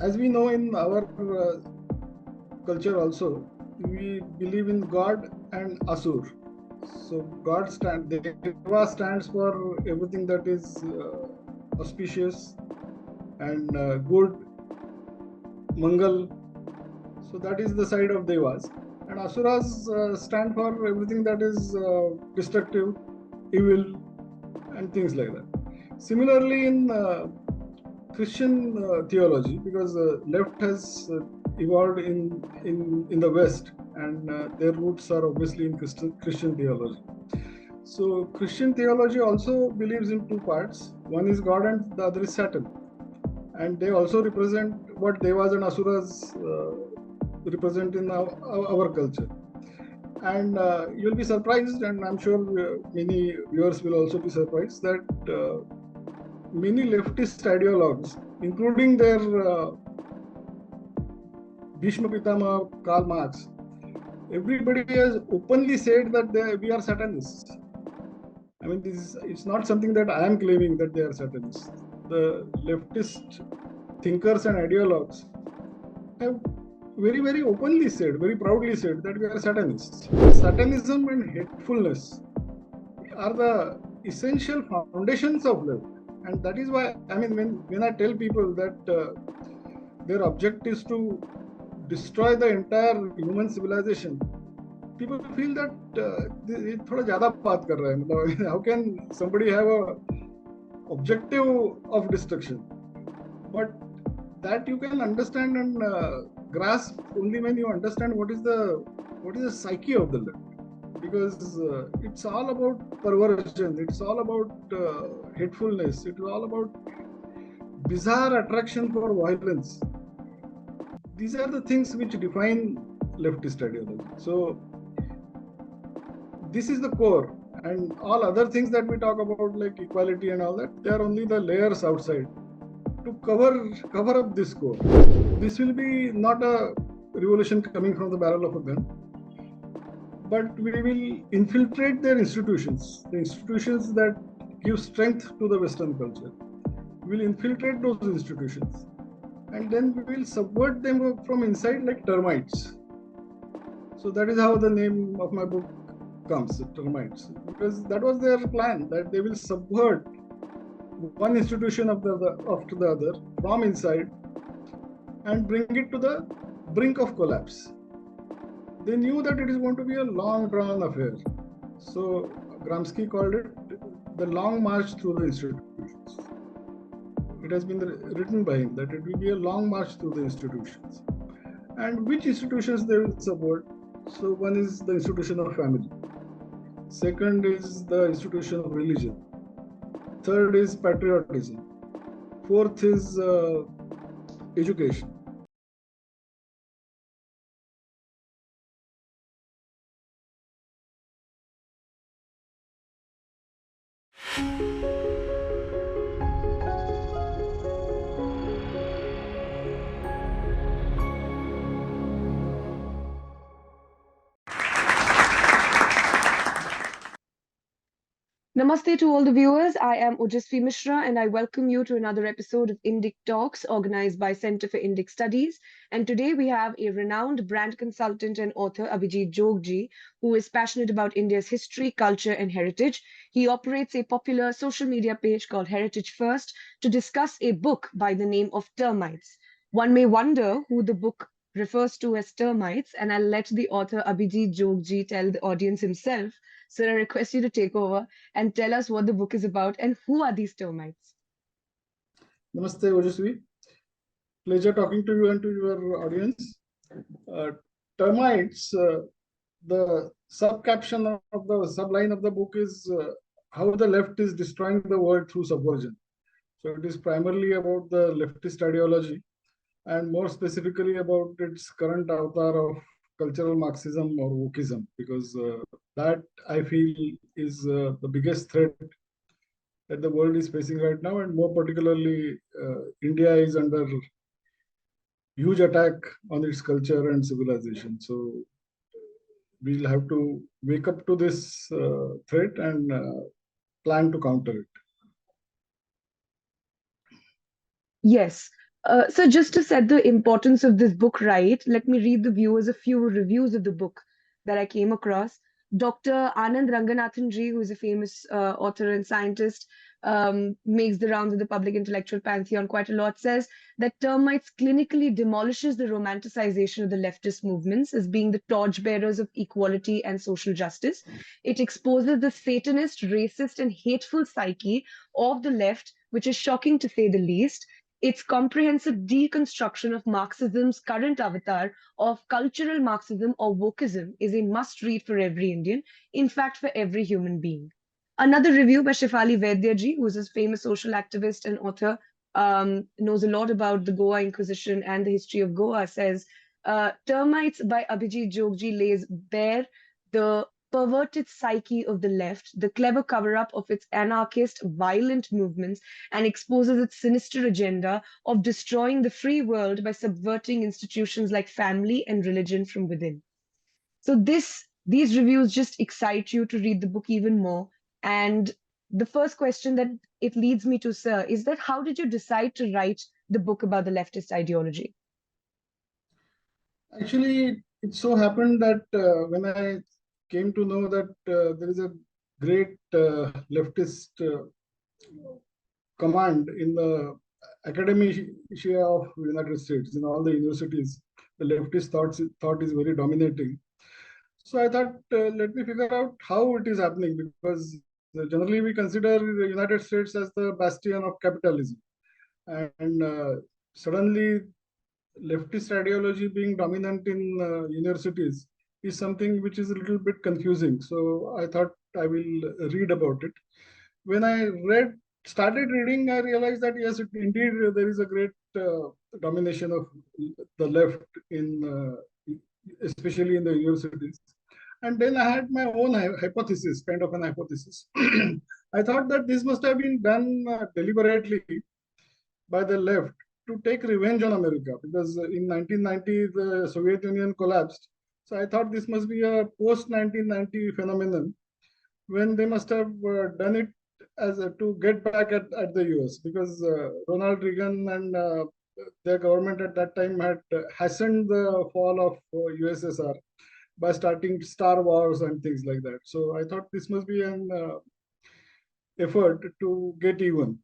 as we know in our culture also, we believe in God and Asur. So Deva stands for everything that is auspicious and good, Mangal. So that is the side of Devas. And Asuras stand for everything that is destructive, evil, and things like that. Similarly, in Christian theology, because left has evolved in the West, and their roots are obviously in Christian theology. So Christian theology also believes in two parts. One is God, and the other is Satan, and they also represent what Devas and Asuras represent in our culture. And you'll be surprised, and I'm sure many viewers will also be surprised that many leftist ideologues, including their Bhishma Pitama, Karl Marx, everybody has openly said that we are Satanists. I mean, it's not something that I am claiming that they are Satanists. The leftist thinkers and ideologues have very, very openly said, very proudly said that we are Satanists. Satanism and hatefulness are the essential foundations of left. And that is why, I mean, when I tell people that their object is to destroy the entire human civilization, people feel that ये थोड़ा ज़्यादा बात कर रहा है. मतलब how can somebody have a objective of destruction? But that you can understand and grasp only when you understand what is the psyche of the left. Because it's all about perversion, it's all about hatefulness, it's all about bizarre attraction for violence. These are the things which define leftist ideology. So this is the core, and all other things that we talk about like equality and all that, they are only the layers outside to cover up this core. This will be not a revolution coming from the barrel of a gun, but we will infiltrate their institutions, the institutions that give strength to the Western culture. We will infiltrate those institutions, and then we will subvert them from inside like termites. So that is how the name of my book comes, Termites, because that was their plan, that they will subvert one institution after the other from inside and bring it to the brink of collapse. They knew that it is going to be a long drawn affair. So Gramsci called it the long march through the institutions. It has been written by him that it will be a long march through the institutions. And which institutions they will support? So one is the institution of family. Second is the institution of religion. Third is patriotism. Fourth is education. Namaste to all the viewers. I am Ojasvi Mishra and I welcome you to another episode of Indic Talks organized by Center for Indic Studies. And today we have a renowned brand consultant and author, Abhijit Jogji, who is passionate about India's history, culture, and heritage. He operates a popular social media page called Heritage First to discuss a book by the name of Termites. One may wonder who the book refers to as termites, and I'll let the author Abhijit Jogji tell the audience himself. So I request you to take over and tell us what the book is about and who are these termites. Namaste, Ojasvi. Pleasure talking to you and to your audience. Uh, Termites, the sub-caption of the subline of the book is how the left is destroying the world through subversion. So it is primarily about the leftist ideology and more specifically about its current avatar of cultural Marxism or wokeism, because that I feel is the biggest threat that the world is facing right now, and more particularly, India is under huge attack on its culture and civilization. So we'll have to wake up to this threat and plan to counter it. Yes. So just to set the importance of this book right, let me read the viewers a few reviews of the book that I came across. Dr. Anand Ranganathan Ji, who is a famous author and scientist, makes the rounds of the public intellectual pantheon quite a lot, says that Termites clinically demolishes the romanticization of the leftist movements as being the torchbearers of equality and social justice. It exposes the Satanist, racist, and hateful psyche of the left, which is shocking to say the least. Its comprehensive deconstruction of Marxism's current avatar of cultural Marxism or wokeism is a must read for every Indian, in fact, for every human being. Another review by Shefali Vaidyaji, who is a famous social activist and author, knows a lot about the Goa Inquisition and the history of Goa, says Termites by Abhijit Jogji lays bare the perverted psyche of the left, the clever cover up of its anarchist, violent movements, and exposes its sinister agenda of destroying the free world by subverting institutions like family and religion from within. So these reviews just excite you to read the book even more. And the first question that it leads me to, sir, is that how did you decide to write the book about the leftist ideology? Actually, it so happened that when I came to know that there is a great leftist command in the academia of United States, in all the universities, the leftist thought is very dominating. So I thought, let me figure out how it is happening, because generally we consider the United States as the bastion of capitalism, and suddenly leftist ideology being dominant in universities is something which is a little bit confusing. So I thought I will read about it. When I started reading, I realized that yes, indeed there is a great domination of the left in, especially in the universities. And then I had my own hypothesis, kind of an hypothesis. I thought that this must have been done deliberately by the left to take revenge on America, because in 1990 the Soviet Union collapsed. So I thought this must be a post 1990 phenomenon, when they must have done it as to get back at the US, because Ronald Reagan and their government at that time had hastened the fall of USSR by starting Star Wars and things like that. So I thought this must be an effort to get even.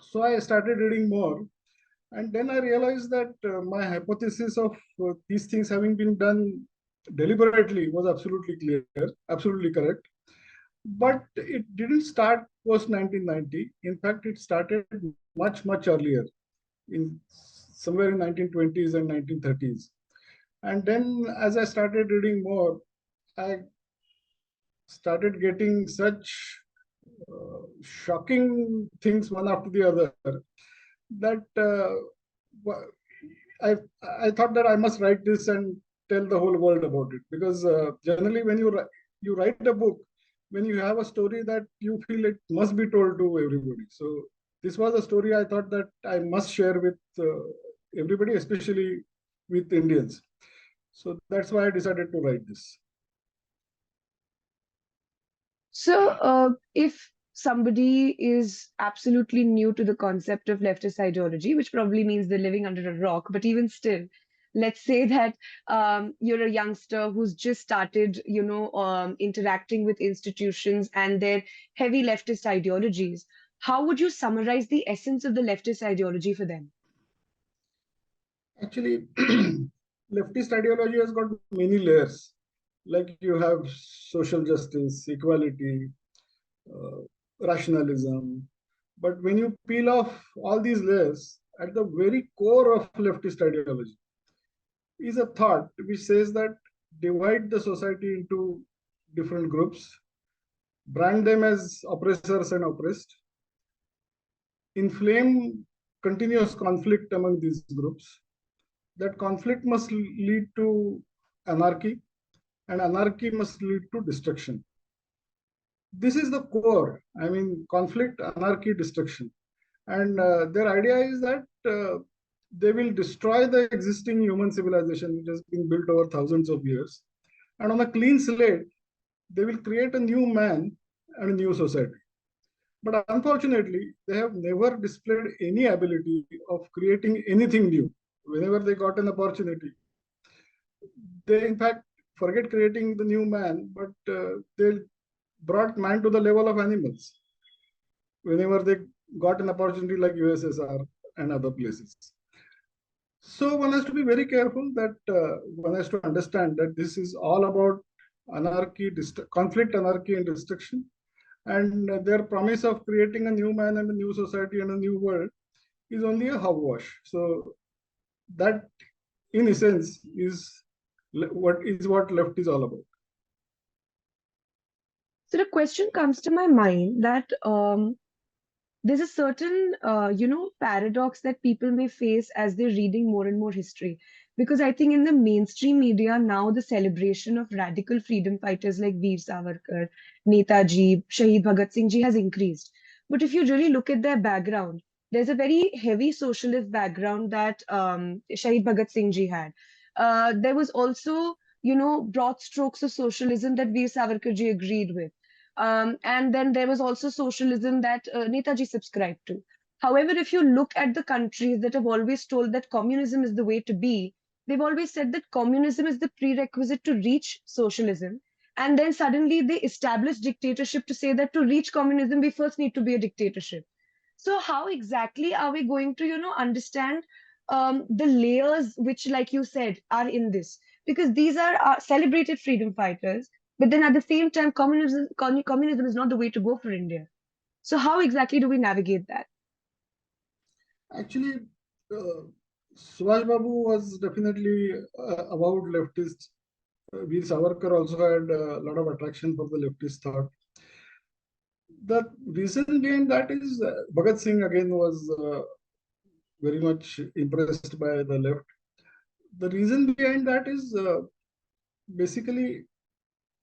So I started reading more, and then I realized that my hypothesis of these things having been done deliberately was absolutely clear, absolutely correct. But it didn't start post 1990. In fact, it started much earlier, in somewhere in 1920s and 1930s. And then as I started reading more, I started getting such shocking things one after the other, that I I thought that I must write this and tell the whole world about it, because generally when you write a book, when you have a story that you feel it must be told to everybody. So this was a story I thought that I must share with everybody, especially with Indians. So that's why I decided to write this. So, if somebody is absolutely new to the concept of leftist ideology, which probably means they're living under a rock, but even still, let's say that you're a youngster who's just started, interacting with institutions and their heavy leftist ideologies. How would you summarize the essence of the leftist ideology for them? Actually, leftist ideology has got many layers. Like you have social justice, equality, uh, rationalism. But when you peel off all these layers, at the very core of leftist ideology is a thought which says that divide the society into different groups, brand them as oppressors and oppressed, inflame continuous conflict among these groups. That conflict must lead to anarchy, and anarchy must lead to destruction. This is the core. I mean, conflict, anarchy, destruction. And their idea is that they will destroy the existing human civilization, which has been built over thousands of years. And on a clean slate, they will create a new man and a new society. But unfortunately, they have never displayed any ability of creating anything new. Whenever they got an opportunity, they in fact forget creating the new man, but they brought man to the level of animals whenever they got an opportunity like USSR and other places. So one has to be very careful that one has to understand that this is all about anarchy, conflict, anarchy, and destruction. And their promise of creating a new man and a new society and a new world is only a hogwash. So that, in essence, is what left is all about. So the question comes to my mind that there's a certain paradox that people may face as they're reading more and more history, because I think in the mainstream media now the celebration of radical freedom fighters like Veer Savarkar, Netaji, Shahid Bhagat Singh ji has increased. But if you really look at their background, there's a very heavy socialist background that Shahid Bhagat Singh ji had. There was also broad strokes of socialism that Veer Savarkar ji agreed with, and then there was also socialism that Netaji subscribed to. However, if you look at the countries that have always told that communism is the way to be, they've always said that communism is the prerequisite to reach socialism. And then suddenly they establish dictatorship to say that to reach communism, we first need to be a dictatorship. So how exactly are we going to, understand the layers which, like you said, are in this? Because these are celebrated freedom fighters, but then at the same time, communism is not the way to go for India. So how exactly do we navigate that? Actually, uh, Subhash Babu was definitely about leftists. Veer Savarkar also had a lot of attraction for the leftist thought. The reason behind that is Bhagat Singh again was very much impressed by the left. The reason behind that is basically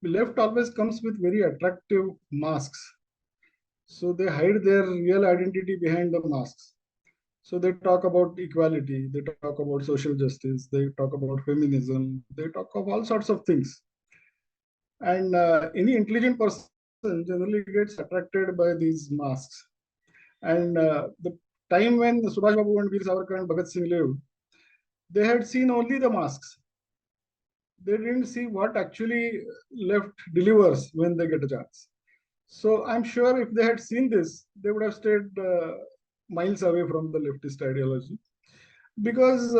left always comes with very attractive masks. So they hide their real identity behind the masks. So they talk about equality, they talk about social justice, they talk about feminism, they talk of all sorts of things. And any intelligent person generally gets attracted by these masks. And the time when Subhash Babu and Veer Savarkar and Bhagat Singh lived, they had seen only the masks. They didn't see what actually left delivers when they get a chance. So I'm sure if they had seen this, they would have stayed miles away from the leftist ideology. Because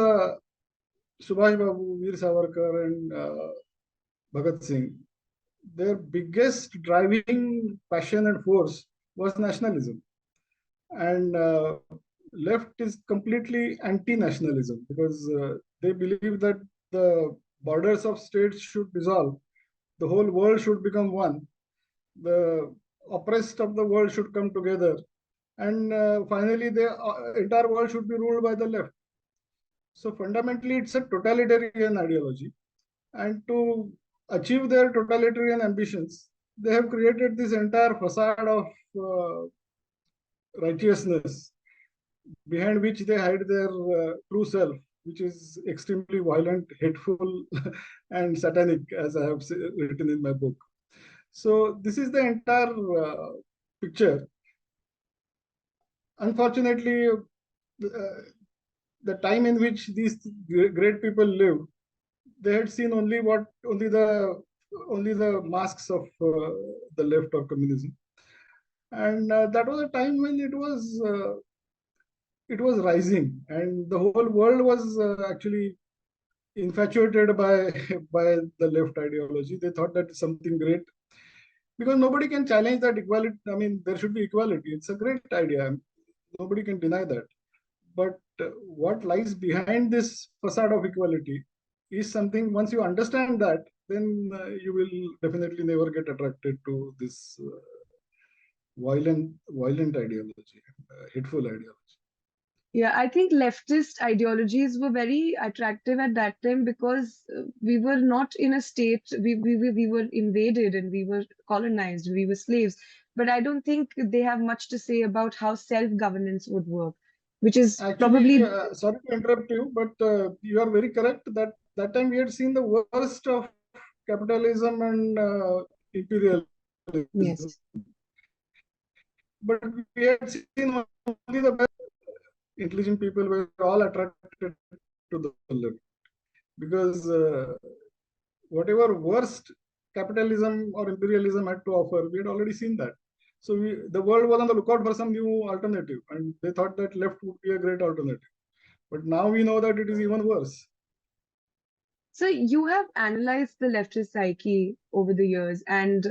Subhash Babu, Veer Savarkar, and Bhagat Singh, their biggest driving passion and force was nationalism. And left is completely anti-nationalism because they believe that the borders of states should dissolve, the whole world should become one, the oppressed of the world should come together, and finally the entire world should be ruled by the left. So fundamentally, it's a totalitarian ideology. And to achieve their totalitarian ambitions, they have created this entire facade of righteousness behind which they hide their true self, which is extremely violent, hateful, and satanic, as I have written in my book. So this is the entire picture. Unfortunately, the time in which these great people lived, they had seen only the masks of the left or communism, and that was a time when it was rising, and the whole world was actually infatuated by by the left ideology. They thought that is something great because nobody can challenge that equality. I mean, there should be equality. It's a great idea. Nobody can deny that. But what lies behind this facade of equality is something. Once you understand that, then you will definitely never get attracted to this violent ideology, hateful ideology. Yeah, I think leftist ideologies were very attractive at that time because we were not in a state, we were invaded and we were colonized, we were slaves. But I don't think they have much to say about how self-governance would work, which is Actually, probably, sorry to interrupt you, but you are very correct that that time we had seen the worst of capitalism and imperialism. yes. but we had seen only the best intelligent people were all attracted to the left because whatever worst capitalism or imperialism had to offer, we had already seen that. So the world was on the lookout for some new alternative, and they thought that left would be a great alternative. But now we know that it is even worse. So you have analyzed the leftist psyche over the years and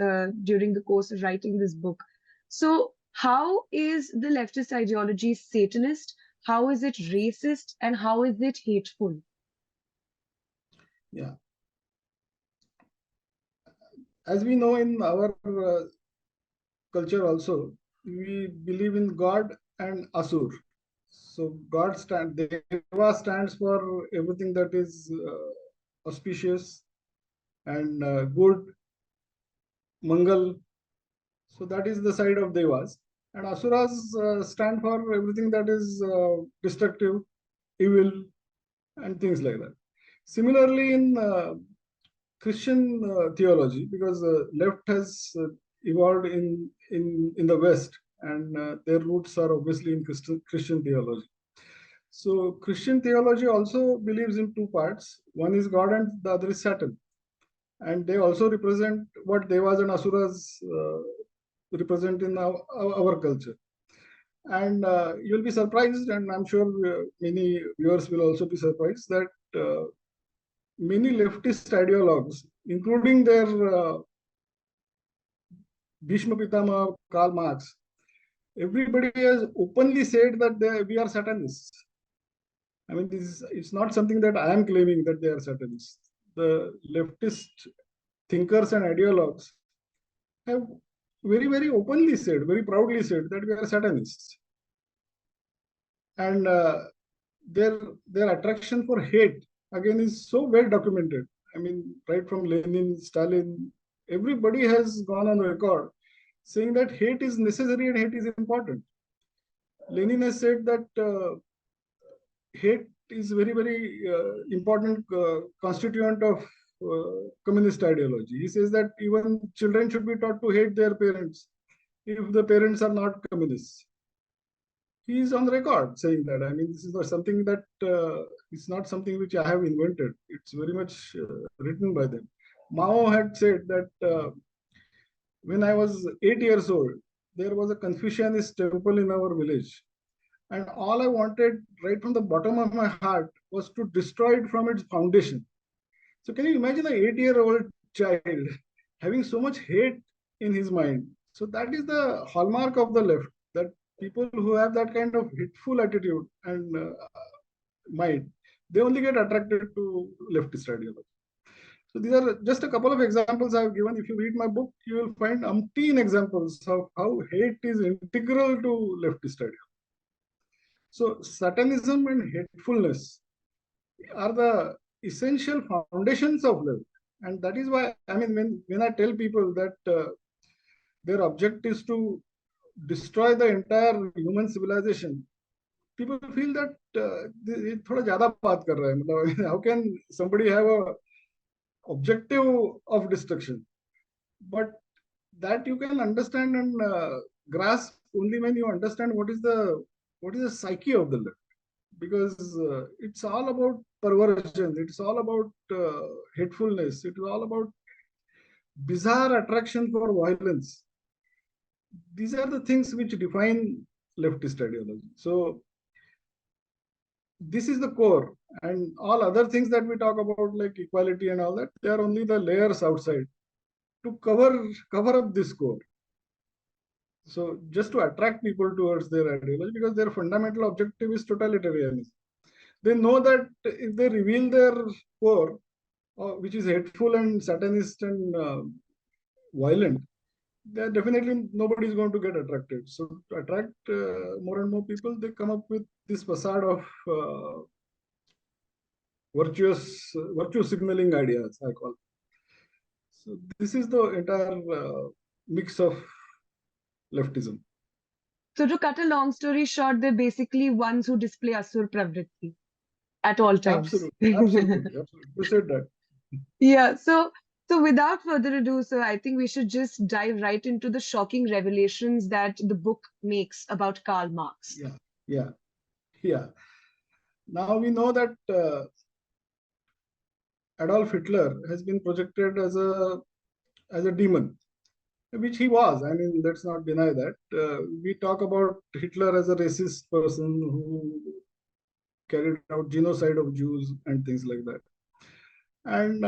during the course of writing this book. So how is the leftist ideology Satanist? How is it racist? And how is it hateful? Yeah. As we know in our culture also, we believe in God and Asur. So Deva stands for everything that is auspicious and good, Mangal. So that is the side of Devas. And Asuras stand for everything that is destructive, evil, and things like that. Similarly, in Christian theology, because left has evolved in the West, and their roots are obviously in Christian theology. So Christian theology also believes in two parts. One is God and the other is Saturn. And they also represent what Devas and Asuras represent in our culture. And you'll be surprised, and I'm sure many viewers will also be surprised that many leftist ideologues, including their Bhishma Pitama, Karl Marx, everybody has openly said that we are Satanists. I mean, it's not something that I am claiming that they are Satanists. The leftist thinkers and ideologues have very, very openly said, very proudly said that we are Satanists. And their attraction for hate, again, is so well documented. I mean, right from Lenin, Stalin, everybody has gone on record saying that hate is necessary and hate is important. Lenin has said that hate is very, very important constituent of communist ideology. He says that even children should be taught to hate their parents if the parents are not communists. He is on the record saying that. I mean, this is not something that it's not something which I have invented. It's very much written by them. Mao had said that when I was 8 years old, there was a Confucianist temple in our village. And all I wanted right from the bottom of my heart was to destroy it from its foundation. So can you imagine an 8-year-old child having so much hate in his mind? So that is the hallmark of the left, that people who have that kind of hateful attitude and mind, they only get attracted to leftist ideology. So these are just a couple of examples I have given. If you read my book, you will find umpteen examples of how hate is integral to leftist ideology. So Satanism and hatefulness are the essential foundations of left. And that is why, I mean, when I tell people that their object is to destroy the entire human civilization, people feel that ये थोड़ा ज़्यादा बात कर रहा है. मतलब how can somebody have a objective of destruction? But that you can understand and grasp only when you understand what is the psyche of the left, because it's all about perversion, it's all about hatefulness, it's all about bizarre attraction for violence. These are the things which define leftist ideology. So this is the core, and all other things that we talk about like equality and all that, they are only the layers outside to cover up this core. So just to attract people towards their ideology, because their fundamental objective is totalitarianism. They know that if they reveal their core, which is hateful and satanist and violent, then definitely nobody is going to get attracted. So to attract more and more people, they come up with this facade of virtue signaling ideas, I call. So this is the entire mix of leftism. So to cut a long story short, they're basically ones who display Asur Pravritti at all times. Absolutely. You said that. Yeah. So So, without further ado, sir, I think we should just dive right into the shocking revelations that the book makes about Karl Marx. Yeah, yeah, yeah. Now we know that Adolf Hitler has been projected as a demon, which he was. I mean, let's not deny that. We talk about Hitler as a racist person who carried out genocide of Jews and things like that. And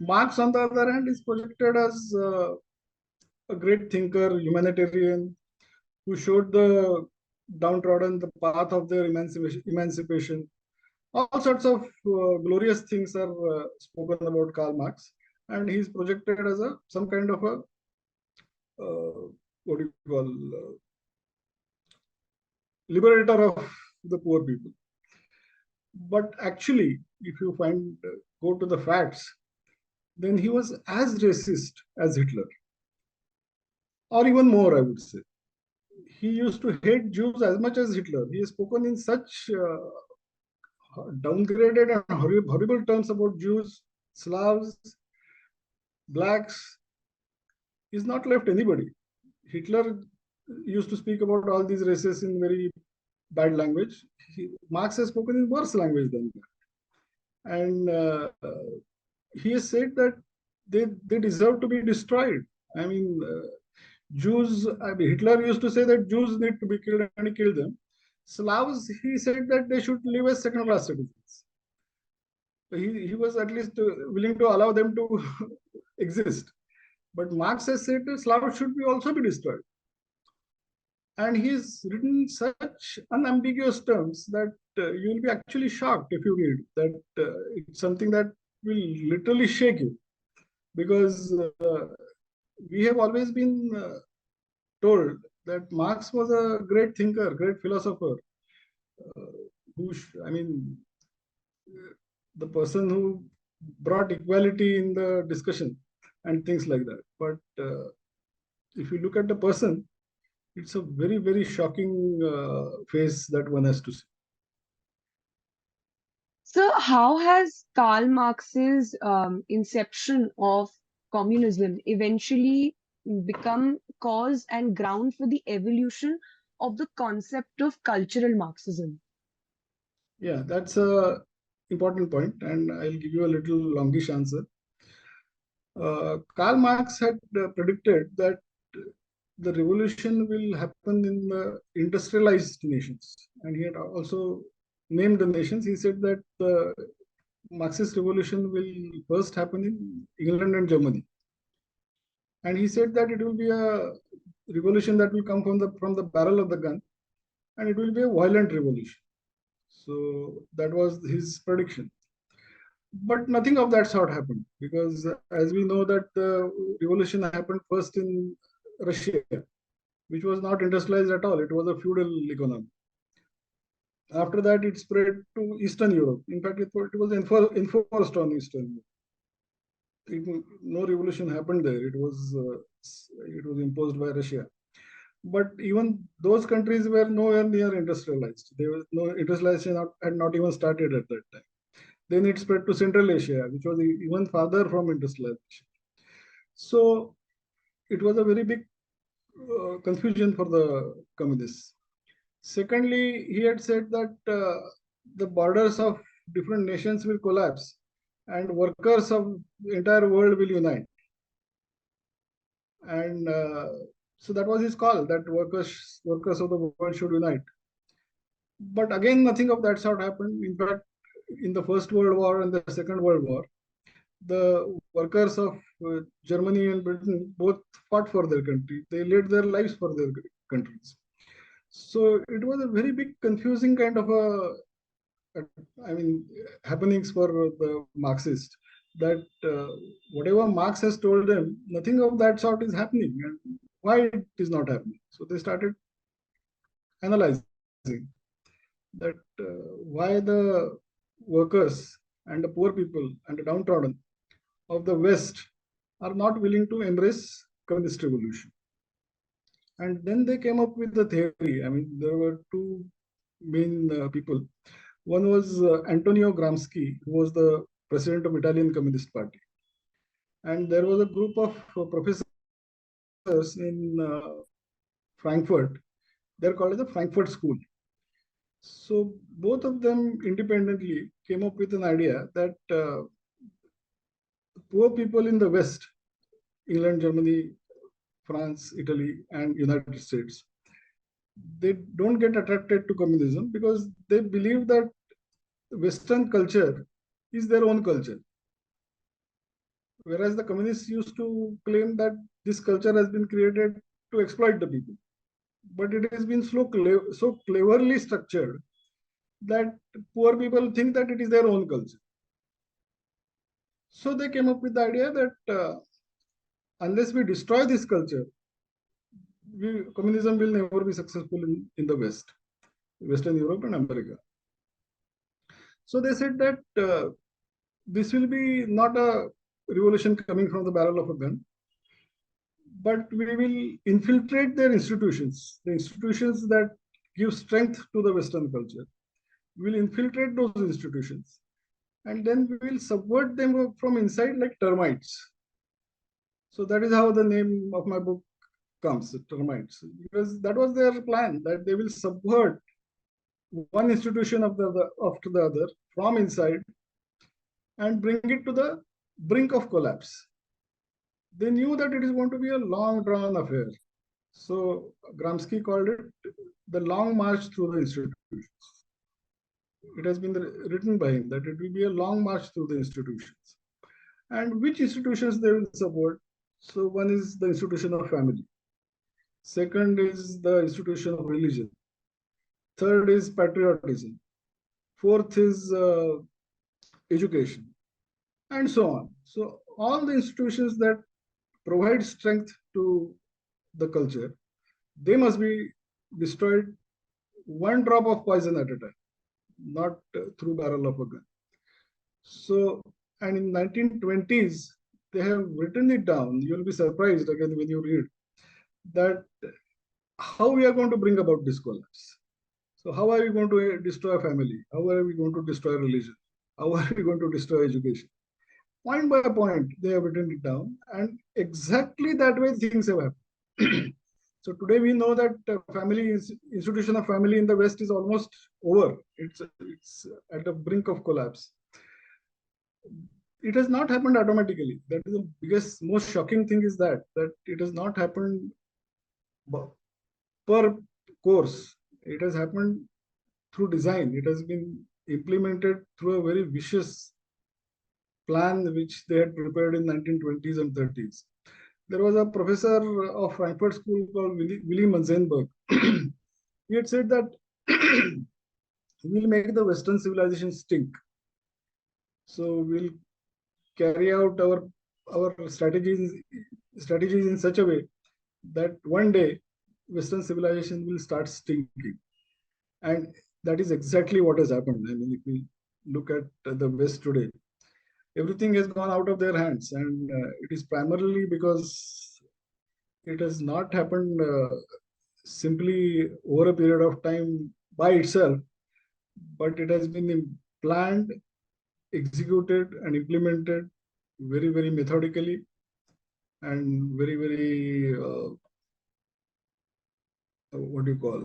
Marx, on the other hand, is projected as a great thinker, humanitarian, who showed the downtrodden the path of their emancipation. All sorts of glorious things are spoken about Karl Marx, and he's projected as a some kind of a what do you call liberator of the poor people. But actually, if you go to the facts, then he was as racist as Hitler, or even more, I would say. He used to hate Jews as much as Hitler. He has spoken in such downgraded and horrible terms about Jews, Slavs, blacks. He's not left anybody. Hitler used to speak about all these races in very bad language. Marx has spoken in worse language than that. And he has said that they deserve to be destroyed. I mean, Jews, Hitler used to say that Jews need to be killed and he killed them. Slavs, he said that they should live as second-class citizens. He was at least willing to allow them to exist. But Marx has said that Slavs should also be destroyed. And he's written such unambiguous terms that you'll be actually shocked if you read that it's something that will literally shake you. Because we have always been told that Marx was a great thinker, great philosopher, I mean, the person who brought equality in the discussion and things like that. But if you look at the person, it's a very, very shocking face that one has to see. So, how has Karl Marx's inception of communism eventually become cause and ground for the evolution of the concept of cultural Marxism? Yeah, that's a important point, and I'll give you a little longish answer. Karl Marx had predicted that the revolution will happen in the industrialized nations, and he had also named the nations. He said that the Marxist revolution will first happen in England and Germany, and he said that it will be a revolution that will come from the barrel of the gun, and it will be a violent revolution. So that was his prediction. But nothing of that sort happened, because as we know that the revolution happened first in Russia, which was not industrialized at all. It was a feudal economy. After that, it spread to Eastern Europe. In fact, it was enforced on Eastern Europe. No revolution happened there. It was imposed by Russia. But even those countries were nowhere near industrialized. There was no industrialization had not even started at that time. Then it spread to Central Asia, which was even farther from industrialization. So it was a very big confusion for the communists. Secondly, he had said that the borders of different nations will collapse and workers of the entire world will unite. And so that was his call, that workers of the world should unite. But again, nothing of that sort happened. In fact, in the First World War and the Second World War, the workers of Germany and Britain both fought for their country. They laid their lives for their countries. So it was a very big confusing kind of happenings for the Marxists, that whatever Marx has told them, nothing of that sort is happening, and why it is not happening. So they started analyzing that why the workers and the poor people and the downtrodden of the West are not willing to embrace communist revolution. And then they came up with the theory. I mean, there were two main people. One was Antonio Gramsci, who was the president of Italian Communist Party. And there was a group of professors in Frankfurt. They're called as the Frankfurt School. So both of them independently came up with an idea that poor people in the West, England, Germany, France, Italy, and United States, they don't get attracted to communism because they believe that Western culture is their own culture. Whereas the communists used to claim that this culture has been created to exploit the people. But it has been so cleverly structured that poor people think that it is their own culture. So they came up with the idea that unless we destroy this culture, communism will never be successful in the West, Western Europe and America. So they said that this will be not a revolution coming from the barrel of a gun, but we will infiltrate their institutions, the institutions that give strength to the Western culture. We will infiltrate those institutions, and then we will subvert them from inside like termites. So that is how the name of my book comes, termites, because that was their plan, that they will subvert one institution after the other from inside and bring it to the brink of collapse. They knew that it is going to be a long drawn affair. So Gramsci called it the long march through the institutions. It has been written by him that it will be a long march through the institutions. And which institutions they will support? So one is the institution of family. Second is the institution of religion. Third is patriotism. Fourth is education, and so on. So all the institutions that provide strength to the culture, they must be destroyed one drop of poison at a time, not through barrel of a gun. So, and in 1920s, they have written it down. You'll be surprised again when you read that how we are going to bring about this collapse. So how are we going to destroy family? How are we going to destroy religion? How are we going to destroy education? Point by point, they have written it down, and exactly that way things have happened. So today we know that institution of family in the West is almost over. It's at the brink of collapse. It has not happened automatically. That is the biggest, most shocking thing is that it has not happened per course. It has happened through design. It has been implemented through a very vicious plan which they had prepared in 1920s and 30s. There was a professor of Frankfurt School called Willy Manzenberg. He had said that we'll make the Western civilization stink. So we'll carry out our strategies in such a way that one day Western civilization will start stinking. And that is exactly what has happened. I mean, if we look at the West today, everything has gone out of their hands, and it is primarily because it has not happened simply over a period of time by itself, but it has been planned, executed, and implemented very, very methodically and very, very what do you call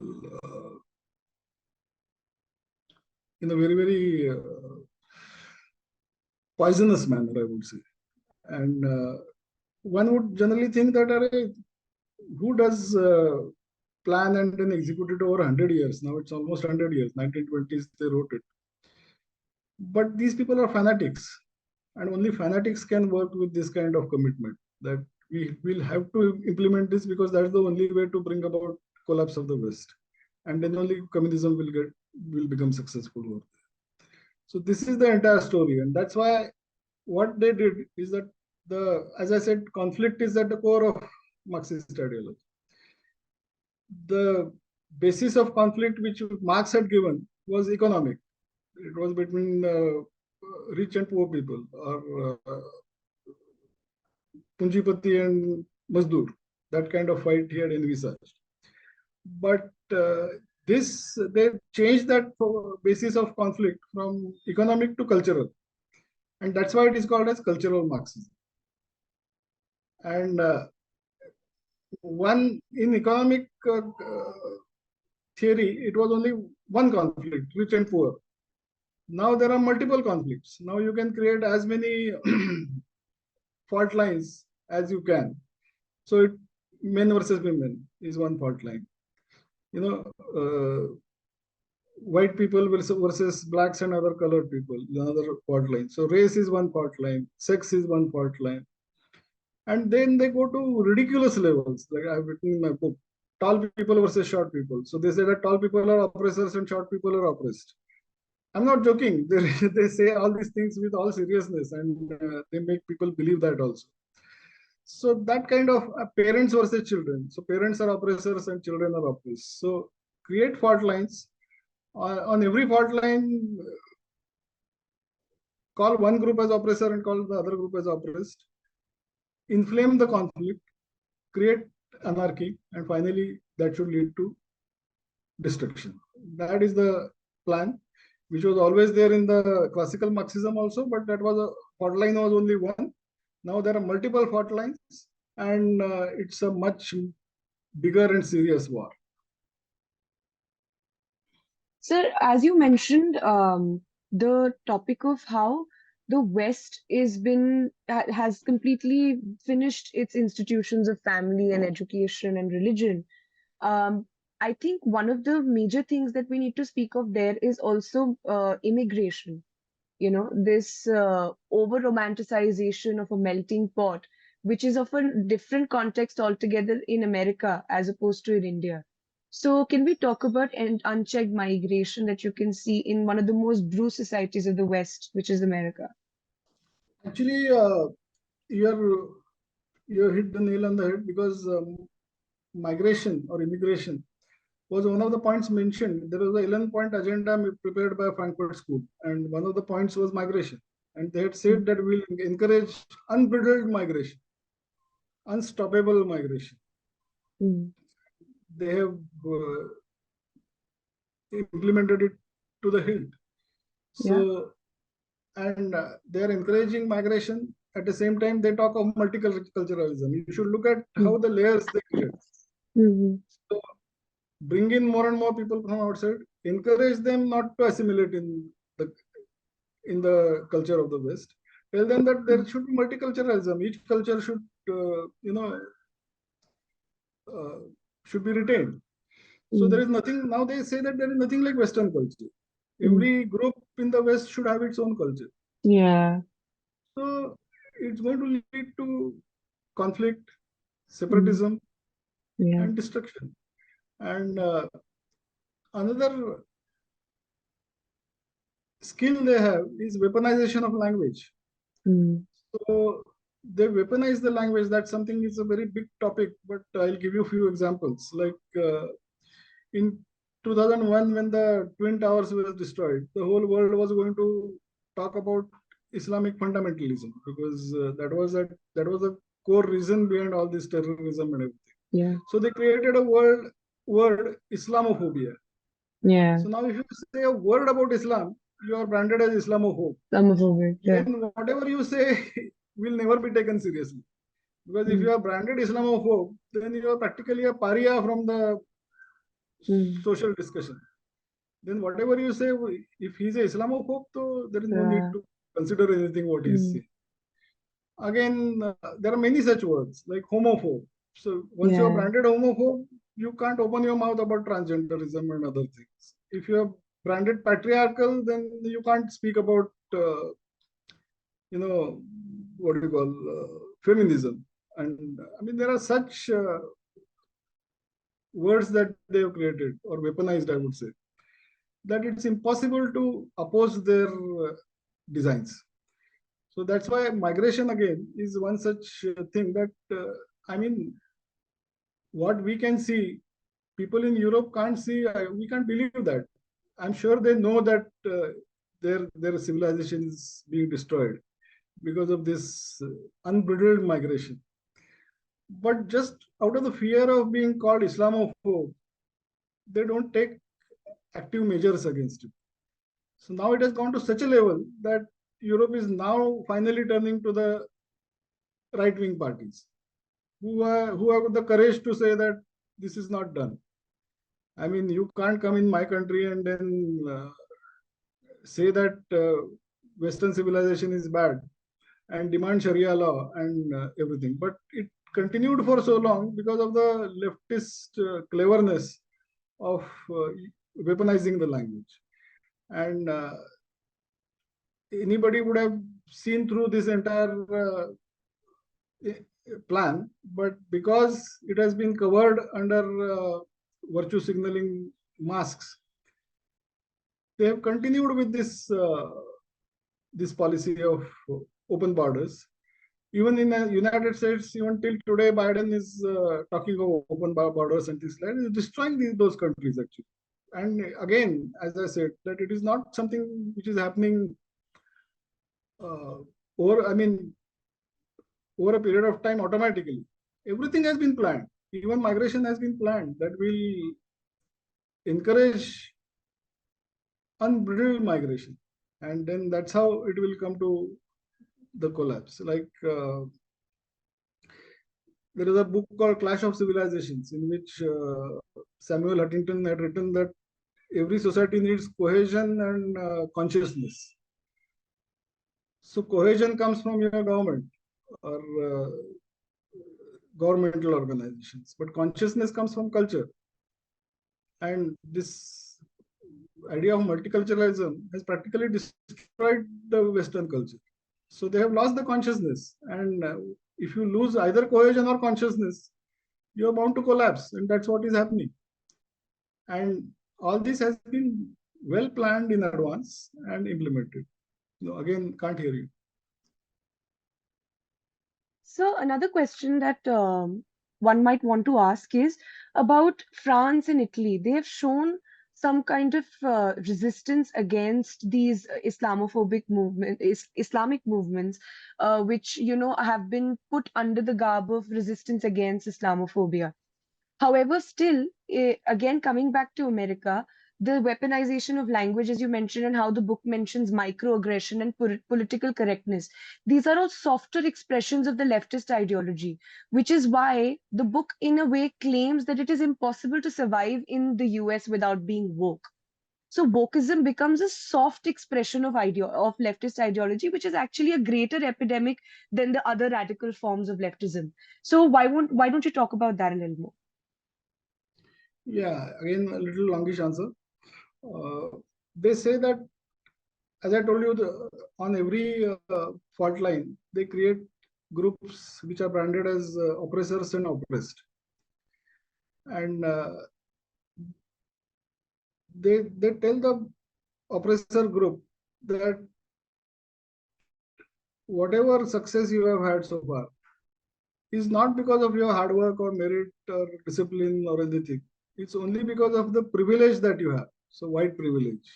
in a very, very poisonous manner, I would say. And one would generally think that who does plan and then execute it over 100 years? Now it's almost 100 years. 1920s they wrote it. But these people are fanatics, and only fanatics can work with this kind of commitment that we will have to implement this because that's the only way to bring about collapse of the West, and then only communism will become successful over there. So this is the entire story, and that's why what they did is that as I said, conflict is at the core of Marxist ideology. The basis of conflict which Marx had given was economic. It was between rich and poor people, or Punjipati and Mazdoor. That kind of fight he had envisaged. But they changed that basis of conflict from economic to cultural. And that's why it is called as cultural Marxism. And one in economic theory, it was only one conflict, rich and poor. Now there are multiple conflicts. Now you can create as many fault lines as you can. So men versus women is one fault line. You know, white people versus blacks and other colored people, another fault line. So race is one fault line, sex is one fault line. And then they go to ridiculous levels. Like I've written in my book, tall people versus short people. So they say that tall people are oppressors and short people are oppressed. I'm not joking. They say all these things with all seriousness, and they make people believe that also. So that kind of parents versus children. So parents are oppressors and children are oppressed. So create fault lines. On every fault line, call one group as oppressor and call the other group as oppressed. Inflame the conflict, create anarchy, and finally that should lead to destruction. That is the plan, which was always there in the classical Marxism also, but that was a fault line was only one. Now there are multiple fault lines, and it's a much bigger and serious war. Sir, as you mentioned, the topic of how the West has completely finished its institutions of family and education and religion. Um, I think one of the major things that we need to speak of there is also immigration. You know, this over romanticization of a melting pot, which is of a different context altogether in America as opposed to in India. So, can we talk about unchecked migration that you can see in one of the most blue societies of the West, which is America? Actually, you're you hit the nail on the head because migration or immigration was one of the points mentioned. There was an 11-point agenda prepared by Frankfurt School, and one of the points was migration. And they had said that we'll encourage unbridled migration, unstoppable migration. Mm. They have implemented it to the hilt. So, and they are encouraging migration. At the same time, they talk of multiculturalism. You should look at how the layers they create. Mm-hmm. So, bring in more and more people from outside, encourage them not to assimilate in the culture of the West. Tell them that there should be multiculturalism. Each culture should, should be retained. So there is nothing, now they say that there is nothing like Western culture. Every group in the West should have its own culture. Yeah. So it's going to lead to conflict, separatism, and destruction. And another skill they have is weaponization of language. So they weaponize the language. That's something is a very big topic, but I'll give you a few examples. Like in 2001, when the Twin Towers were destroyed, the whole world was going to talk about Islamic fundamentalism because that was a core reason behind all this terrorism and everything. Yeah. So they created a word Islamophobia. Yeah. So now if you say a word about Islam, you are branded as Islamophobe. Islamophobic. Yeah. Then whatever you say will never be taken seriously. Because if you are branded Islamophobe, then you are practically a pariah from the social discussion. Then whatever you say, if he's a Islamophobe, so there is no need to consider anything what he's saying. Again, there are many such words like homophobe. So once you are branded homophobe, you can't open your mouth about transgenderism and other things. If you are branded patriarchal, then you can't speak about, what do you call, feminism. And I mean, there are such words that they have created or weaponized, I would say, that it's impossible to oppose their designs. So that's why migration again is one such thing that, I mean, what we can see, people in Europe can't see, we can't believe that. I'm sure they know that their civilization is being destroyed because of this unbridled migration. But just out of the fear of being called Islamophobe, they don't take active measures against it. So now it has gone to such a level that Europe is now finally turning to the right-wing parties. who have the courage to say that this is not done. I mean, you can't come in my country and then say that Western civilization is bad and demand Sharia law and everything. But it continued for so long because of the leftist cleverness of weaponizing the language. And anybody would have seen through this entire plan, but because it has been covered under virtue signaling masks, they have continued with this policy of open borders. Even in the United States, even till today, Biden is talking of open borders and things like that. He's destroying those countries actually. And again, as I said, that it is not something which is happening over, I mean, over a period of time automatically. Everything has been planned. Even migration has been planned that will encourage unbridled migration. And then that's how it will come to the collapse. Like there is a book called Clash of Civilizations in which Samuel Huntington had written that every society needs cohesion and consciousness. So cohesion comes from your government or governmental organizations, but consciousness comes from culture. And this idea of multiculturalism has practically destroyed the Western culture. So they have lost the consciousness. And if you lose either cohesion or consciousness, you are bound to collapse. And that's what is happening. And all this has been well planned in advance and implemented. No, again, can't hear you. So another question that one might want to ask is about France and Italy. They have shown some kind of resistance against these Islamophobic Islamic movements, which have been put under the garb of resistance against Islamophobia. However, still, again, coming back to America, the weaponization of language, as you mentioned, and how the book mentions microaggression and political correctness, these are all softer expressions of the leftist ideology, which is why the book, in a way, claims that it is impossible to survive in the US without being woke. So wokeism becomes a soft expression of of leftist ideology, which is actually a greater epidemic than the other radical forms of leftism. So why don't you talk about that a little more? Yeah, again, a little longish answer. They say that, as I told you, on every fault line, they create groups which are branded as oppressors and oppressed. And they tell the oppressor group that whatever success you have had so far is not because of your hard work or merit or discipline or anything. It's only because of the privilege that you have. So white privilege,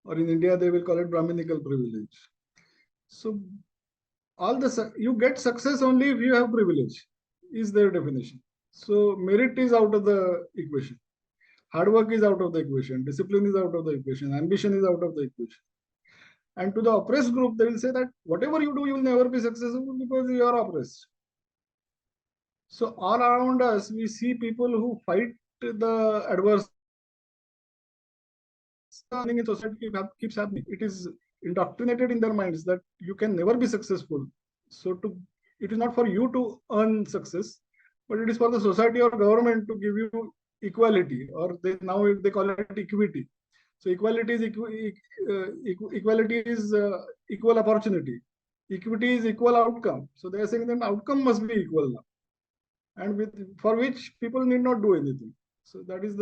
or in India they will call it Brahminical privilege. So all the you get success only if you have privilege, is their definition. So merit is out of the equation. Hard work is out of the equation. Discipline is out of the equation. Ambition is out of the equation. And to the oppressed group, they will say that whatever you do, you will never be successful because you are oppressed. So all around us, we see people who fight the adverse in society keeps happening. It is indoctrinated in their minds that you can never be successful. So it is not for you to earn success, but it is for the society or government to give you equality, or now they call it equity. So equality is equality is equal opportunity. Equity is equal outcome. So they are saying that outcome must be equal now, and for which people need not do anything. So that is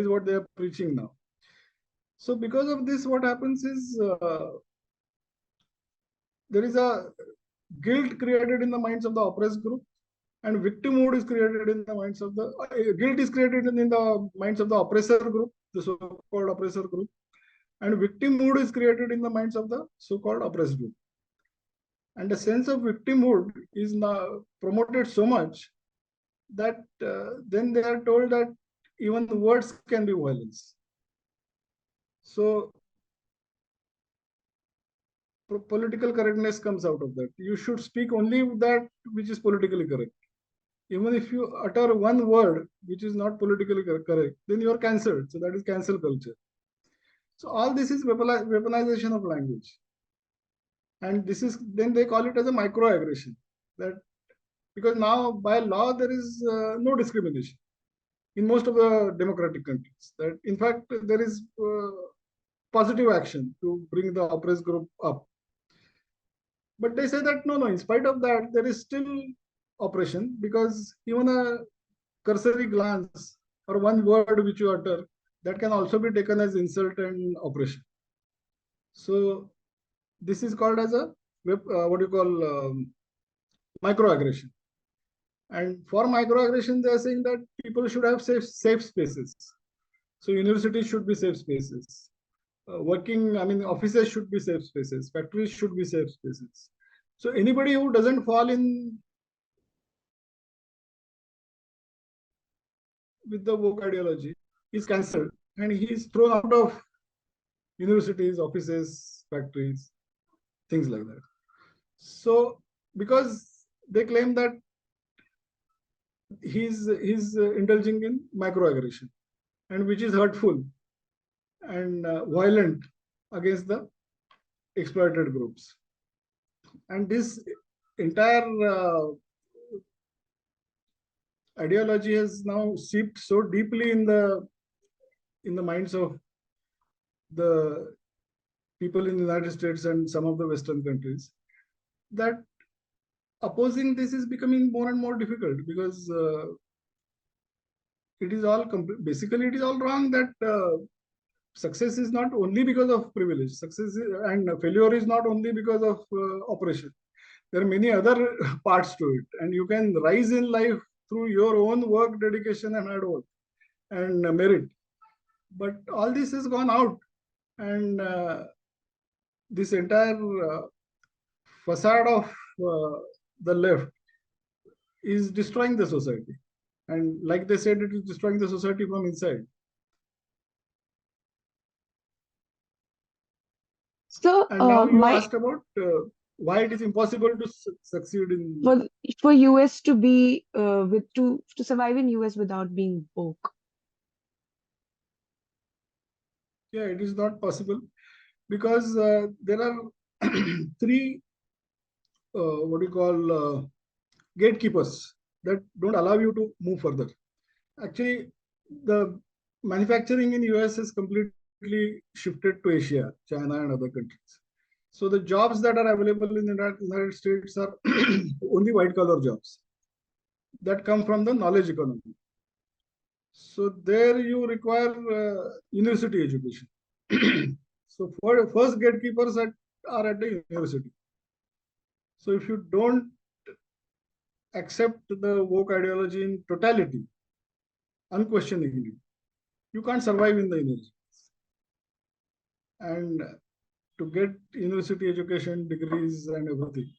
what they are preaching now. So because of this, what happens is there is a guilt created in the minds of the oppressed group, and victimhood is created in the minds of the guilt is created in the minds of the oppressor group, the so-called oppressor group, and victimhood is created in the minds of the so-called oppressed group. And the sense of victimhood is now promoted so much that then they are told that even the words can be violence. So political correctness comes out of that. You should speak only that which is politically correct. Even if you utter one word which is not politically correct, then you are cancelled. So that is cancel culture. So all this is weaponization of language. And this is, then they call it as a microaggression. That because now by law there is no discrimination in most of the democratic countries. That in fact there is positive action to bring the oppressed group up. But they say that no, in spite of that, there is still oppression, because even a cursory glance or one word which you utter, that can also be taken as insult and oppression. So this is called as a what do you call microaggression. And for microaggression, they are saying that people should have safe spaces. So universities should be safe spaces. Offices should be safe spaces. Factories should be safe spaces. So anybody who doesn't fall in with the woke ideology is cancelled, and he is thrown out of universities, offices, factories, things like that. So because they claim that he's indulging in microaggression, and which is hurtful and violent against the exploited groups. And this entire ideology has now seeped so deeply in the minds of the people in the United States and some of the Western countries, that opposing this is becoming more and more difficult, because it is all basically it is all wrong. That success is not only because of privilege. And failure is not only because of oppression. There are many other parts to it, and you can rise in life through your own work, dedication, and hard work and merit. But all this has gone out, and this entire facade of the left is destroying the society. And like they said, it is destroying the society from inside. So, And now you asked about why it is impossible to succeed in for US to be to survive in US without being woke. Yeah, it is not possible, because there are three what do you call gatekeepers that don't allow you to move further. Actually, the manufacturing in US has completely shifted to Asia, China, and other countries. So the jobs that are available in the United States are only white collar jobs that come from the knowledge economy. So there you require university education. So for first gatekeepers are at the university. So if you don't accept the woke ideology in totality, unquestioningly, you can't survive in the universities. And to get university education, degrees, and everything,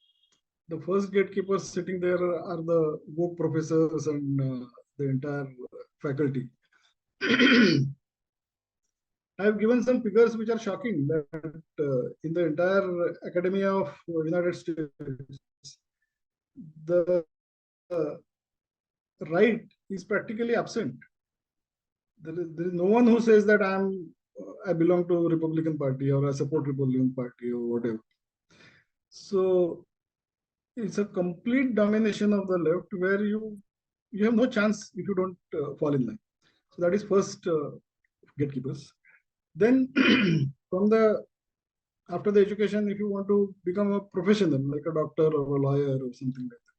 the first gatekeepers sitting there are the woke professors and the entire faculty. I have given some figures which are shocking, that in the entire academia of United States, the right is practically absent. There is no one who says that I belong to Republican Party or I support Republican Party or whatever. So it's a complete domination of the left, where you have no chance if you don't fall in line. So that is first gatekeepers. Then after the education, if you want to become a professional, like a doctor or a lawyer or something like that,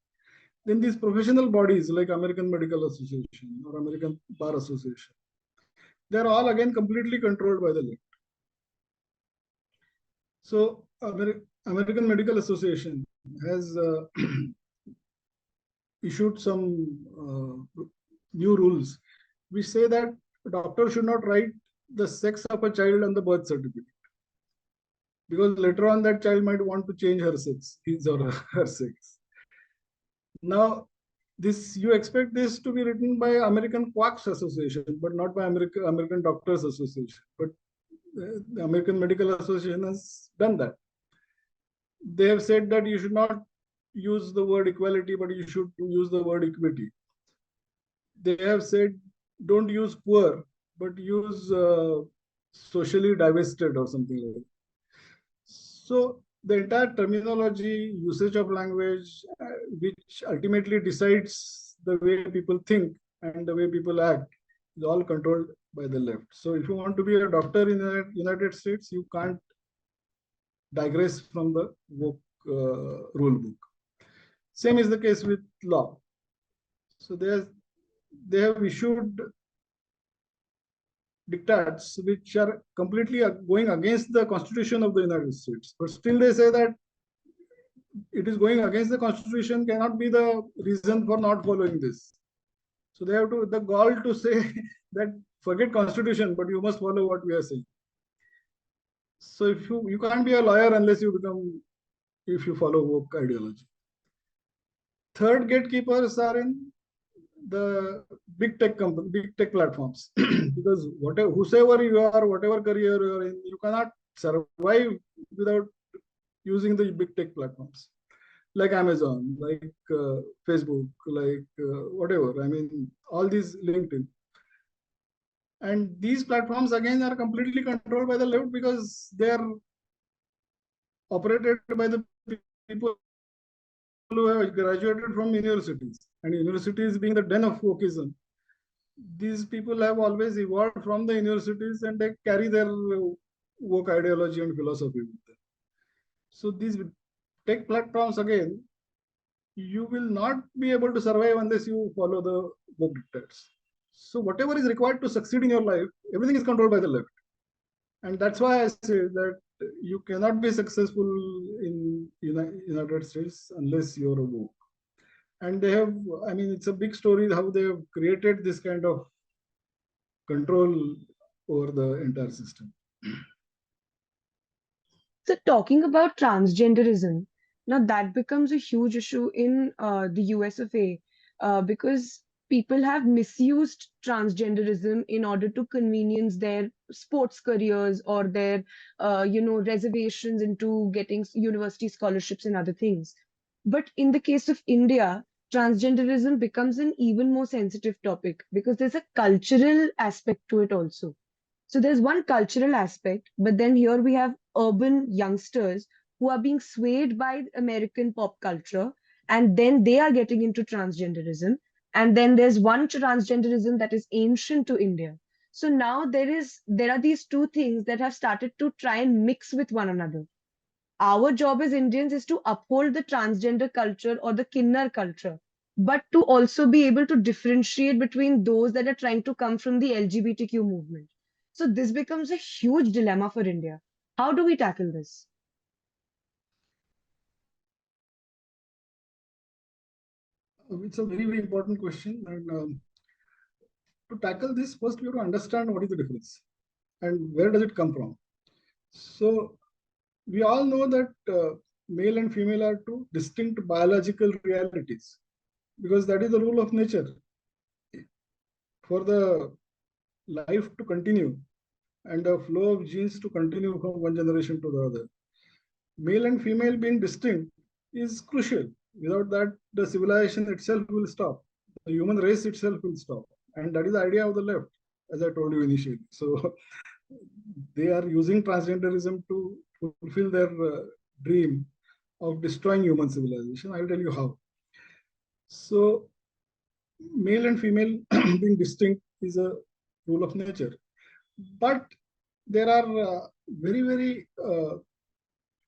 then these professional bodies like American Medical Association or American Bar Association, they're all again completely controlled by the left. So American Medical Association has issued some new rules which say that a doctor should not write the sex of a child on the birth certificate, because later on that child might want to change her sex, his or her sex. Now, you expect this to be written by American Quacks Association, but not by American Doctors Association. But the American Medical Association has done that. They have said that you should not use the word equality, but you should use the word equity. they have said don't use poor, but use socially divested or something like that. So the entire terminology, usage of language, which ultimately decides the way people think and the way people act, is all controlled by the left. So if you want to be a doctor in the United States, you can't digress from the woke rule book. Same is the case with law. So they have issued diktats which are completely going against the Constitution of the United States. But still they say that it is going against the Constitution cannot be the reason for not following this. So they have to the gall to say that forget Constitution, but you must follow what we are saying. So if you can't be a lawyer unless you become if you follow woke ideology. Third gatekeepers are in the big tech company, big tech platforms, because whatever whosoever you are, whatever career you are in, you cannot survive without using the big tech platforms like Amazon, like Facebook, like whatever. I mean, all these LinkedIn. And these platforms again are completely controlled by the left because they are operated by the people who have graduated from universities. And universities being the den of wokeism, these people have always evolved from the universities and they carry their woke ideology and philosophy with them. So these tech platforms again, you will not be able to survive unless you follow the woke dictates. So whatever is required to succeed in your life, everything is controlled by the left. And that's why I say that you cannot be successful in United States unless you're a woke. And they have, I mean, it's a big story how they have created this kind of control over the entire system. So, talking about transgenderism, now that becomes a huge issue in the US of A, because people have misused transgenderism in order to convenience their sports careers or their, reservations into getting university scholarships and other things. But in the case of India, transgenderism becomes an even more sensitive topic because there's a cultural aspect to it also. So there's one cultural aspect, but then here we have urban youngsters who are being swayed by American pop culture, and then they are getting into transgenderism. And then there's one transgenderism that is ancient to India. So now there are these two things that have started to try and mix with one another. Our job as Indians is to uphold the transgender culture or the kinnar culture, but to also be able to differentiate between those that are trying to come from the LGBTQ movement. So this becomes a huge dilemma for India. How do we tackle this? It's a very, very important question. And to tackle this, first we have to understand what is the difference and where does it come from. So we all know that male and female are two distinct biological realities because that is the rule of nature. For the life to continue and the flow of genes to continue from one generation to the other, male and female being distinct is crucial. Without that, the civilization itself will stop. The human race itself will stop. And that is the idea of the left, as I told you initially. So they are using transgenderism to fulfill their dream of destroying human civilization. I'll tell you how. So male and female being distinct is a rule of nature. But there are very, very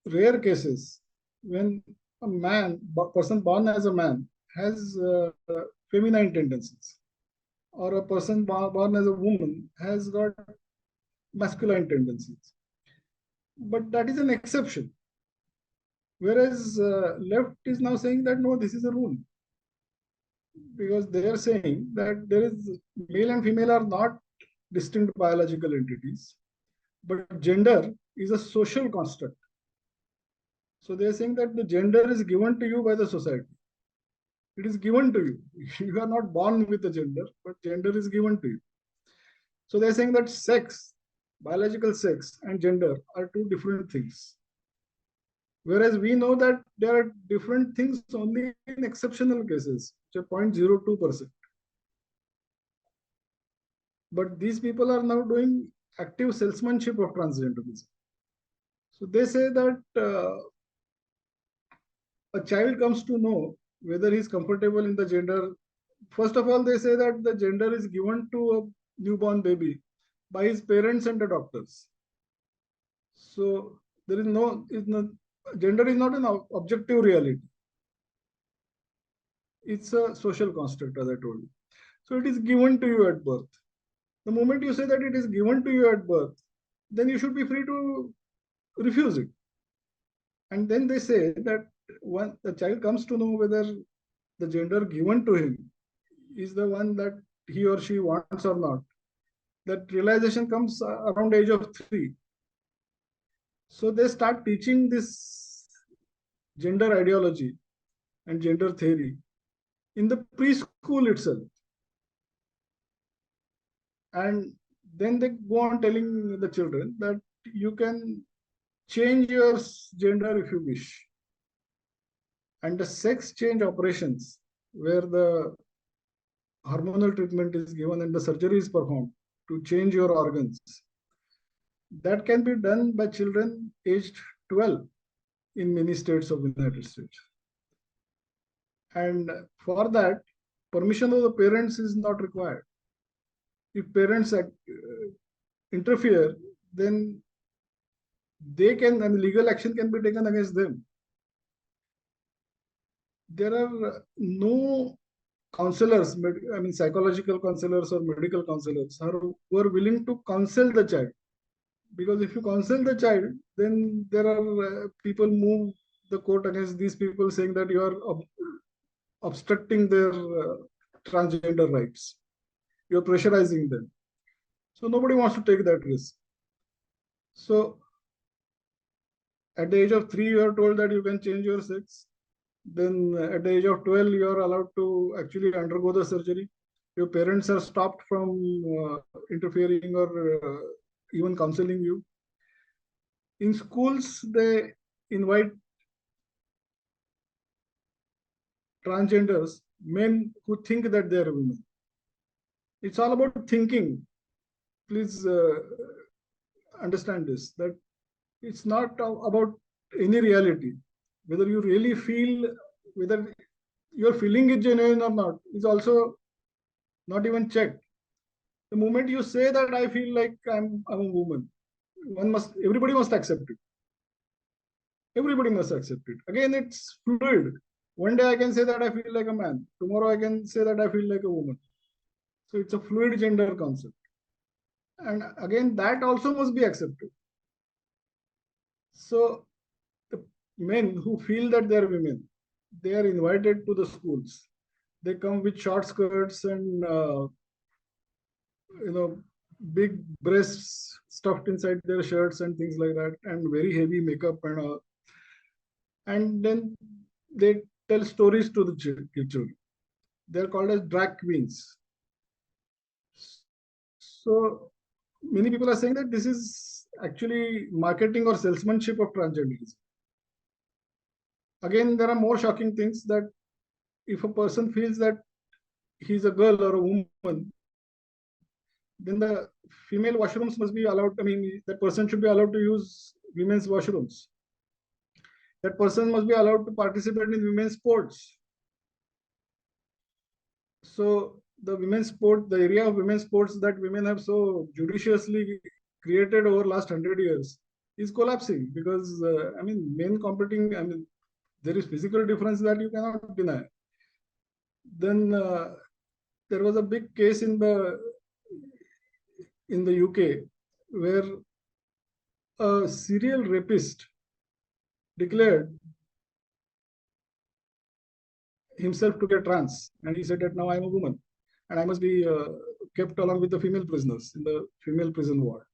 rare cases when a person born as a man has feminine tendencies, or a person born as a woman has got masculine tendencies. But that is an exception. Whereas left is now saying that no, this is a rule. Because they are saying that there is male and female are not distinct biological entities, but gender is a social construct. So they are saying that the gender is given to you by the society. It is given to you. You are not born with a gender, but gender is given to you. So they're saying that sex, biological sex, and gender are two different things. Whereas we know that there are different things only in exceptional cases, which are 0.02%. But these people are now doing active salesmanship of transgenderism. So they say that a child comes to know whether he's comfortable in the gender. First of all, they say that the gender is given to a newborn baby by his parents and the doctors. So there is no gender is not an objective reality. It's a social construct, as I told you. So it is given to you at birth. The moment you say that it is given to you at birth, then you should be free to refuse it. And then they say that when the child comes to know whether the gender given to him is the one that he or she wants or not, that realization comes around age of 3. So they start teaching this gender ideology and gender theory in the preschool itself. And then they go on telling the children that you can change your gender if you wish. And the sex change operations, where the hormonal treatment is given and the surgery is performed to change your organs, that can be done by children aged 12 in many states of the United States. And for that, permission of the parents is not required. If parents interfere, then they can, and legal action can be taken against them. There are no counselors, psychological counselors or medical counselors who are willing to counsel the child. Because if you counsel the child, then there are people move the court against these people, saying that you are obstructing their transgender rights. You're pressurizing them. So nobody wants to take that risk. So at the age of 3, you are told that you can change your sex. Then at the age of 12, you are allowed to actually undergo the surgery. Your parents are stopped from interfering or even counseling you. In schools, they invite transgenders, men who think that they are women. It's all about thinking. Please understand this, that it's not about any reality. Whether you really feel, whether your feeling is genuine or not, is also not even checked. The moment you say that I feel like I'm a woman, everybody must accept it. Everybody must accept it. Again, it's fluid. One day I can say that I feel like a man. Tomorrow I can say that I feel like a woman. So it's a fluid gender concept. And again, that also must be accepted. So the men who feel that they're women, they are invited to the schools. They come with short skirts and big breasts stuffed inside their shirts and things like that, and very heavy makeup and all. And then they tell stories to the children. They're called as drag queens. So many people are saying that this is actually marketing or salesmanship of transgenderism. Again, there are more shocking things, that if a person feels that he's a girl or a woman, then the female washrooms must be allowed. That person should be allowed to use women's washrooms. That person must be allowed to participate in women's sports. So the area of women's sports that women have so judiciously created over last 100 years is collapsing, because men competing, there is physical difference that you cannot deny. Then there was a big case in the UK where a serial rapist declared himself to be trans, and he said that now I'm a woman and I must be kept along with the female prisoners in the female prison ward,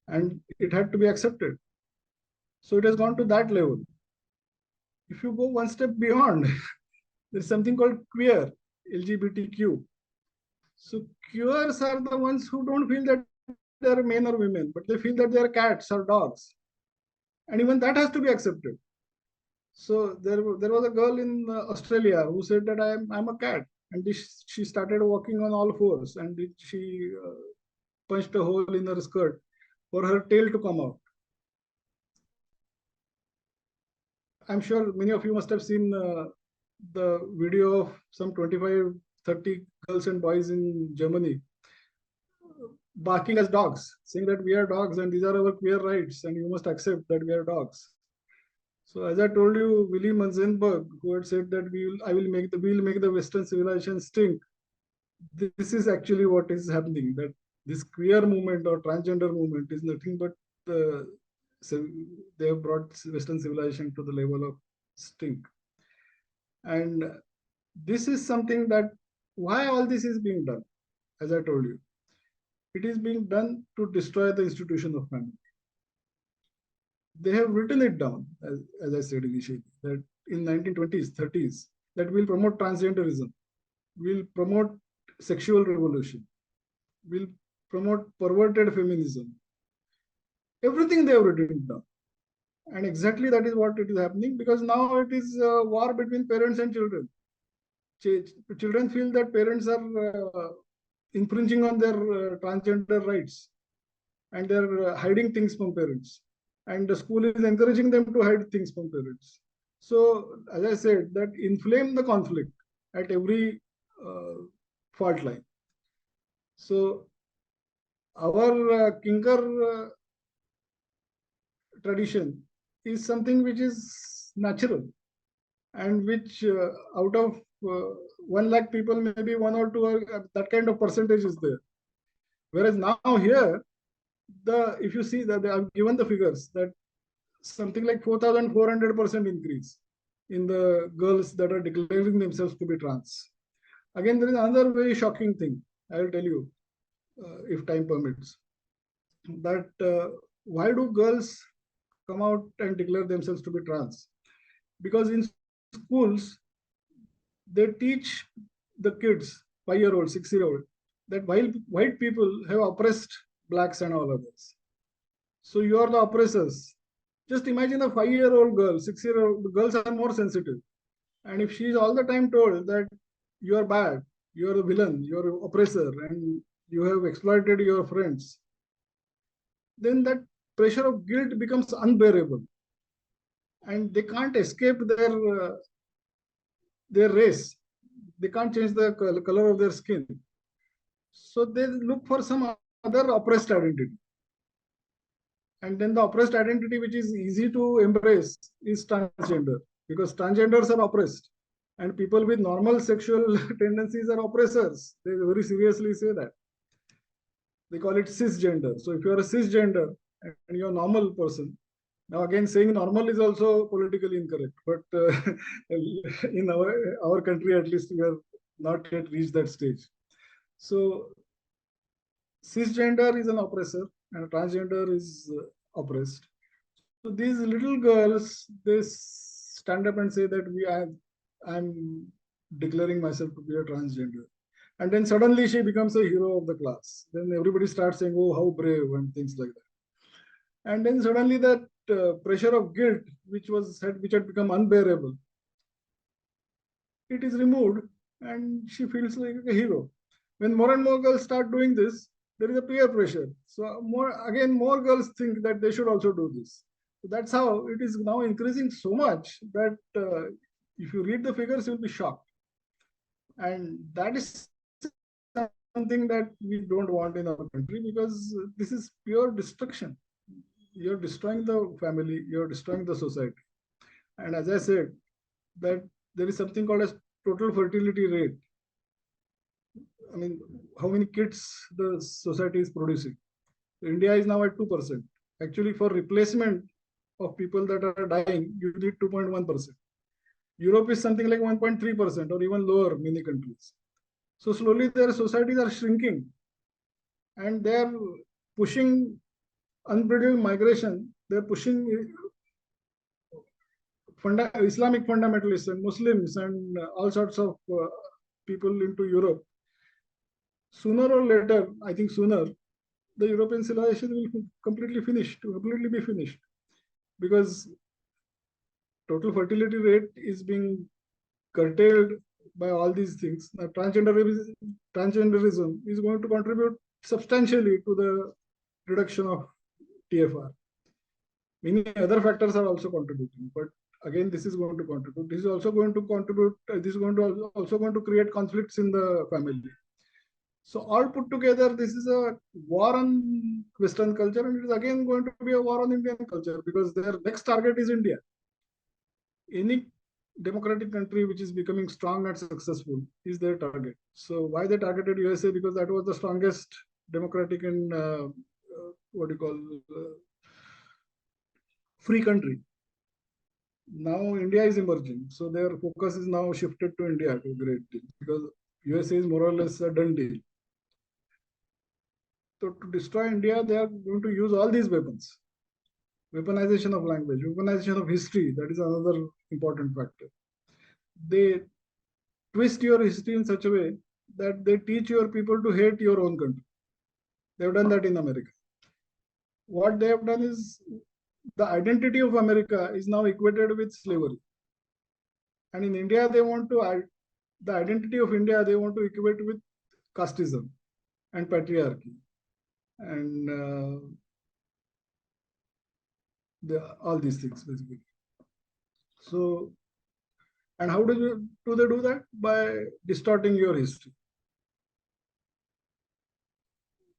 and it had to be accepted. So it has gone to that level. If you go one step beyond, there's something called queer, LGBTQ. So queers are the ones who don't feel that they're men or women, but they feel that they're cats or dogs, and even that has to be accepted. So there was a girl in Australia who said that I'm a cat, and she started walking on all fours, and she punched a hole in her skirt for her tail to come out. I'm sure many of you must have seen the video of some 25, 30 girls and boys in Germany barking as dogs, saying that we are dogs and these are our queer rights and you must accept that we are dogs. So as I told you, Willy Munzenberg, who had said that we'll make the Western civilization stink. This is actually what is happening. That this queer movement or transgender movement is nothing but so they have brought Western civilization to the level of stink. And this is something that why all this is being done, as I told you, it is being done to destroy the institution of family. They have written it down, as I said initially, that in 1920s, 30s, that will promote transgenderism, will promote sexual revolution, will promote perverted feminism. Everything they have written down. And exactly that is what it is happening, because now it is a war between parents and children. Children feel that parents are infringing on their transgender rights and they're hiding things from parents. And the school is encouraging them to hide things from parents. So, as I said, that inflame the conflict at every fault line. So, our Kinkar tradition is something which is natural and which out of 1 lakh people, maybe 1 or 2, that kind of percentage is there. Whereas now here, if you see that I've given the figures that something like 4,400% increase in the girls that are declaring themselves to be trans. Again, there is another very shocking thing. I will tell you, if time permits, that why do girls come out and declare themselves to be trans? Because in schools, they teach the kids, 5-year-old, 6-year-old, that while white people have oppressed blacks and all others, so you are the oppressors. Just imagine a 5-year-old girl, 6-year-old girls are more sensitive. And if she is all the time told that you are bad, you are a villain, you are an oppressor, and you have exploited your friends, then that pressure of guilt becomes unbearable. And they can't escape their race. They can't change the color of their skin. So they look for some other oppressed identity. And then the oppressed identity, which is easy to embrace, is transgender, because transgenders are oppressed. And people with normal sexual tendencies are oppressors. They very seriously say that. They call it cisgender. So if you are a cisgender and you're a normal person, now again saying normal is also politically incorrect, but in our country at least we have not yet reached that stage. So cisgender is an oppressor and transgender is oppressed. So these little girls, they stand up and say that I'm declaring myself to be a transgender. And then suddenly she becomes a hero of the class. Then everybody starts saying, oh, how brave, and things like that. And then suddenly that pressure of guilt, which had become unbearable, it is removed and she feels like a hero. When more and more girls start doing this, there is a peer pressure. So more girls think that they should also do this. So that's how it is now increasing so much that if you read the figures, you'll be shocked. And that is something that we don't want in our country, because this is pure destruction. You're destroying the family, you're destroying the society. And as I said, that there is something called as total fertility rate. I mean, how many kids the society is producing? India is now at 2%. Actually, for replacement of people that are dying, you need 2.1%. Europe is something like 1.3% or even lower, many countries. So slowly their societies are shrinking and they're pushing unbridled migration. They're pushing Islamic fundamentalists and Muslims and all sorts of people into Europe. Sooner or later, I think sooner, the European civilization will completely be finished, because total fertility rate is being curtailed by all these things. Now, transgenderism is going to contribute substantially to the reduction of TFR. Many other factors are also contributing, but again, this is going to contribute. This is also going to contribute. This is going to also going to create conflicts in the family. So all put together, this is a war on Western culture, and it is again going to be a war on Indian culture because their next target is India. Any democratic country which is becoming strong and successful is their target. So why they targeted USA? Because that was the strongest democratic and what do you call free country. Now India is emerging, so their focus is now shifted to India to a great deal because USA is more or less a done deal. So to destroy India, they are going to use all these weapons. Weaponization of language, weaponization of history, that is another important factor. They twist your history in such a way that they teach your people to hate your own country. They've done that in America. What they have done is the identity of America is now equated with slavery. And in India, they want to, the identity of India, they want to equate with casteism and patriarchy. And all these things basically. So, and how do they do that? By distorting your history.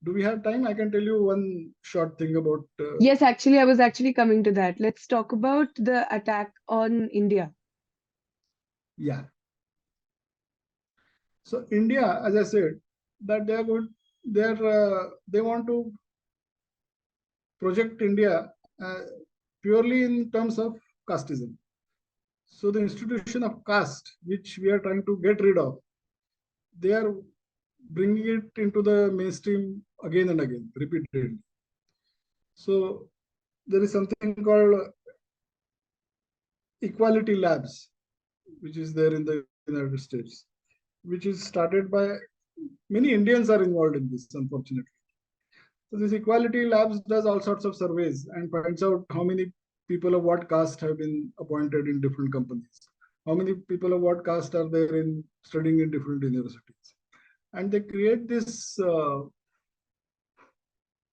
Do we have time? I can tell you one short thing about. Yes, actually, I was actually coming to that. Let's talk about the attack on India. Yeah. So India, as I said, that they are good. They want to project India purely in terms of casteism. So the institution of caste, which we are trying to get rid of, they are bringing it into the mainstream again and again, repeatedly. So there is something called Equality Labs, which is there in the United States, which is started by many Indians are involved in this, unfortunately. So this Equality Labs does all sorts of surveys and finds out how many people of what caste have been appointed in different companies, how many people of what caste are there in studying in different universities. And they create this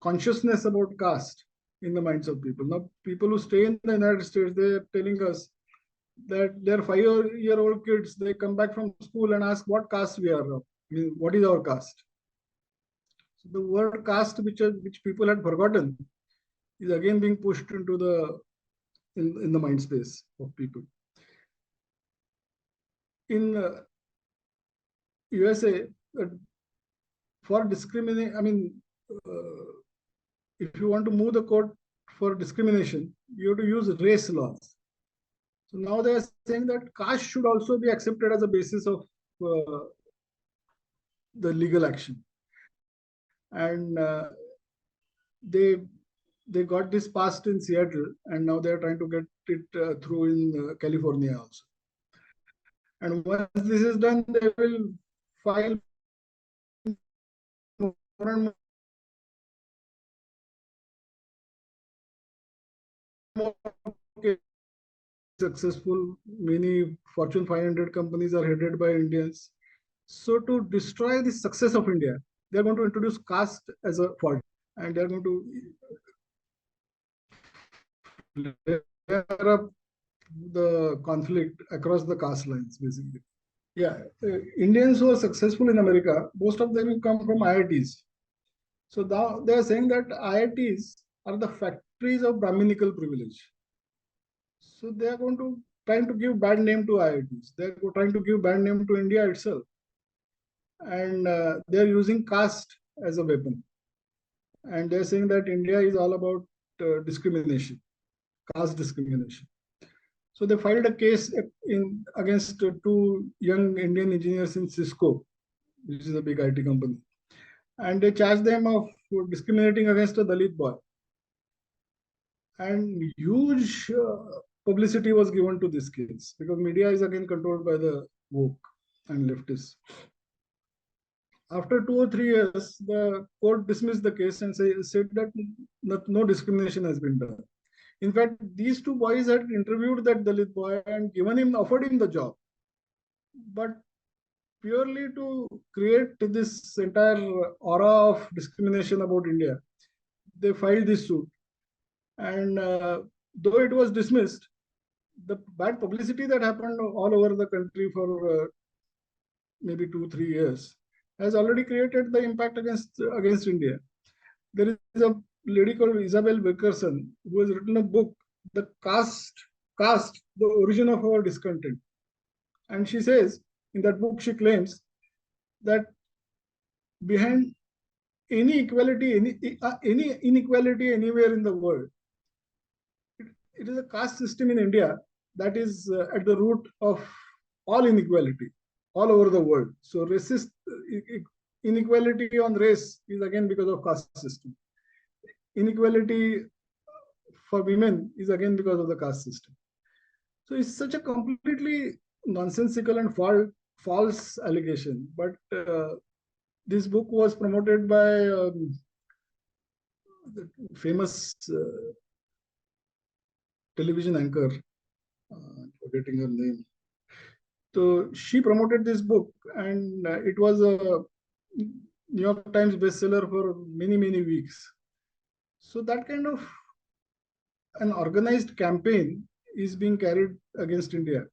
consciousness about caste in the minds of people. Now, people who stay in the United States, they are telling us that their 5-year-old kids, they come back from school and ask what caste we are of. I mean, what is our caste? So the word caste, which people had forgotten, is again being pushed into the in the mind space of people. In USA, for discrimination, I mean, if you want to move the court for discrimination, you have to use race laws. So now they are saying that caste should also be accepted as a basis of the legal action. And they got this passed in Seattle, and now they are trying to get it through in California also. And once this is done, they will file more and more successful. Many Fortune 500 companies are headed by Indians. So to destroy the success of India, they are going to introduce caste as a fault, and they are going to clear up the conflict across the caste lines, basically. Yeah, Indians who are successful in America, most of them come from IITs. So now they are saying that IITs are the factories of Brahminical privilege. So they are going to trying to give bad name to IITs. They are trying to give bad name to India itself, and they are using caste as a weapon. And they are saying that India is all about discrimination, caste discrimination. So they filed a case against 2 young Indian engineers in Cisco, which is a big IT company, and they charged them of discriminating against a Dalit boy. And huge publicity was given to this case because media is again controlled by the woke and leftists. After 2 or 3 years, the court dismissed the case and said that no discrimination has been done. In fact, these 2 boys had interviewed that Dalit boy and offered him the job. But purely to create this entire aura of discrimination about India. They filed this suit, and though it was dismissed, the bad publicity that happened all over the country for maybe 2 3 years has already created the impact against India. There is a lady called Isabel Wilkerson who has written a book, The Caste, the Origin of Our Discontent. And she says, in that book, she claims that behind any inequality anywhere in the world, it is a caste system in India that is at the root of all inequality all over the world. So racist inequality on race is again because of caste system. Inequality for women is again because of the caste system. So it's such a completely nonsensical and false allegation. But this book was promoted by the famous television anchor, forgetting her name. So she promoted this book, and it was a New York Times bestseller for many, many weeks. So that kind of an organized campaign is being carried against India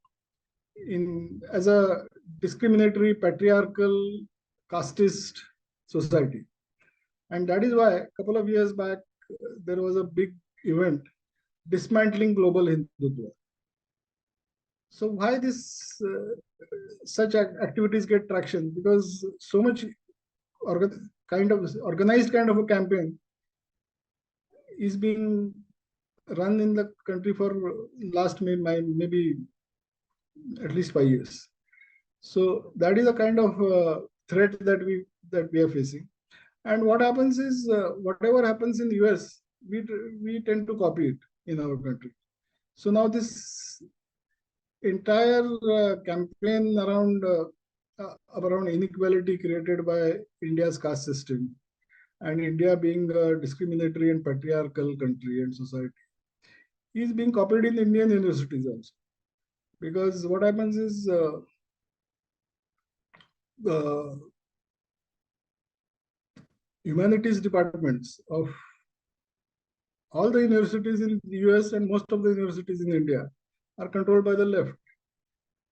as a discriminatory, patriarchal, casteist society. And that is why a couple of years back, there was a big event dismantling global Hindutva. So why this such activities get traction? Because so much organized kind of a campaign is being run in the country for last maybe at least 5 years. So that is a kind of threat that we are facing. And what happens is whatever happens in the US, we tend to copy it in our country. So now this entire campaign around inequality created by India's caste system, and India being a discriminatory and patriarchal country and society, is being copied in Indian universities also. Because what happens is the humanities departments of all the universities in the US and most of the universities in India are controlled by the left.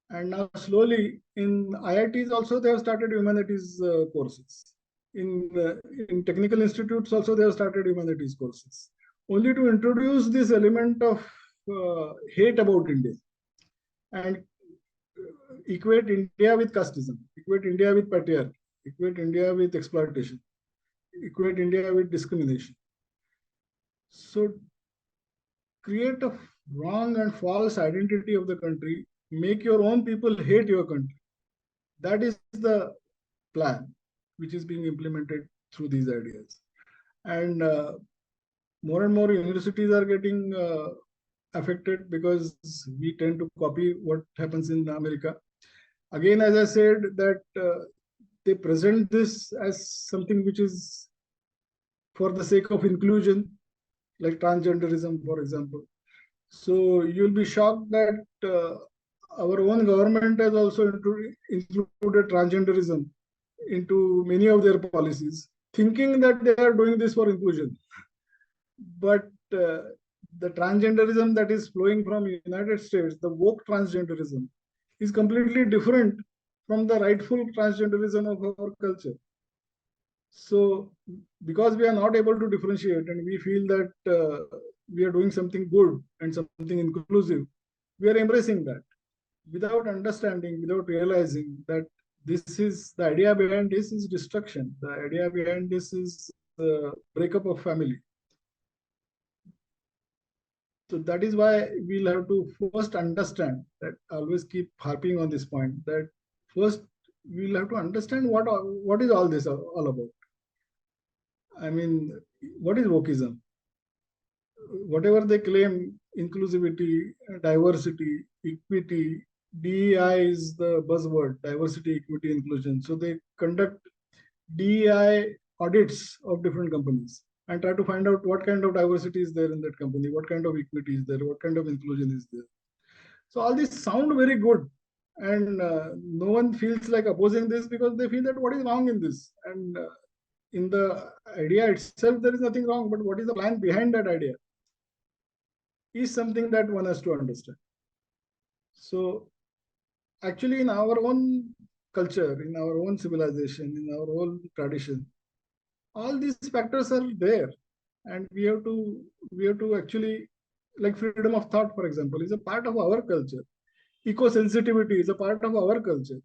And now slowly in IITs also they have started humanities courses. In technical institutes also they have started humanities courses. Only to introduce this element of hate about India and equate India with casteism, equate India with patriarchy, equate India with exploitation, equate India with discrimination. So create a wrong and false identity of the country, make your own people hate your country. That is the plan which is being implemented through these ideas. And more and more universities are getting affected because we tend to copy what happens in America. Again, as I said, that they present this as something which is for the sake of inclusion, like transgenderism, for example. So you'll be shocked that our own government has also included transgenderism into many of their policies, thinking that they are doing this for inclusion. But the transgenderism that is flowing from United States, the woke transgenderism, is completely different from the rightful transgenderism of our culture. So because we are not able to differentiate and we feel that we are doing something good and something inclusive, we are embracing that without understanding, without realizing that the idea behind this is destruction. The idea behind this is the breakup of family. So that is why we'll have to first understand that. I always keep harping on this point, that first we'll have to understand what is all this all about. I mean, what is wokeism? Whatever they claim, inclusivity, diversity, equity, DEI is the buzzword, diversity, equity, inclusion. So they conduct DEI audits of different companies and try to find out what kind of diversity is there in that company, what kind of equity is there, what kind of inclusion is there. So all these sound very good, and no one feels like opposing this because they feel that what is wrong in this, and in the idea itself there is nothing wrong, but what is the plan behind that idea is something that one has to understand. So actually, in our own culture, in our own civilization, in our own tradition, all these factors are there, and we have to actually, like freedom of thought, for example, is a part of our culture. Eco-sensitivity is a part of our culture.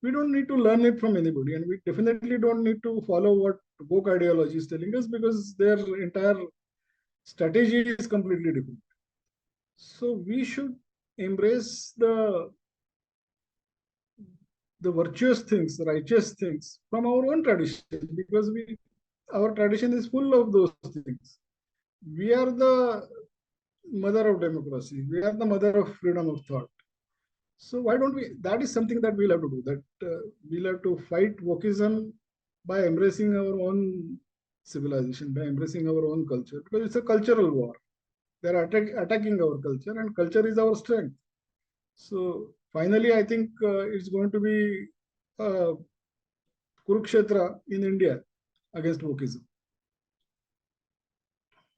We don't need to learn it from anybody, and we definitely don't need to follow what woke ideology is telling us, because their entire strategy is completely different. So we should embrace the virtuous things, the righteous things from our own tradition, because our tradition is full of those things. We are the mother of democracy. We are the mother of freedom of thought. So why don't we? That is something that we'll have to do. That we'll have to fight wokeism by embracing our own civilization, by embracing our own culture, because it's a cultural war. They're attacking our culture, and culture is our strength. So finally, I think it's going to be Kurukshetra in India against wokeism.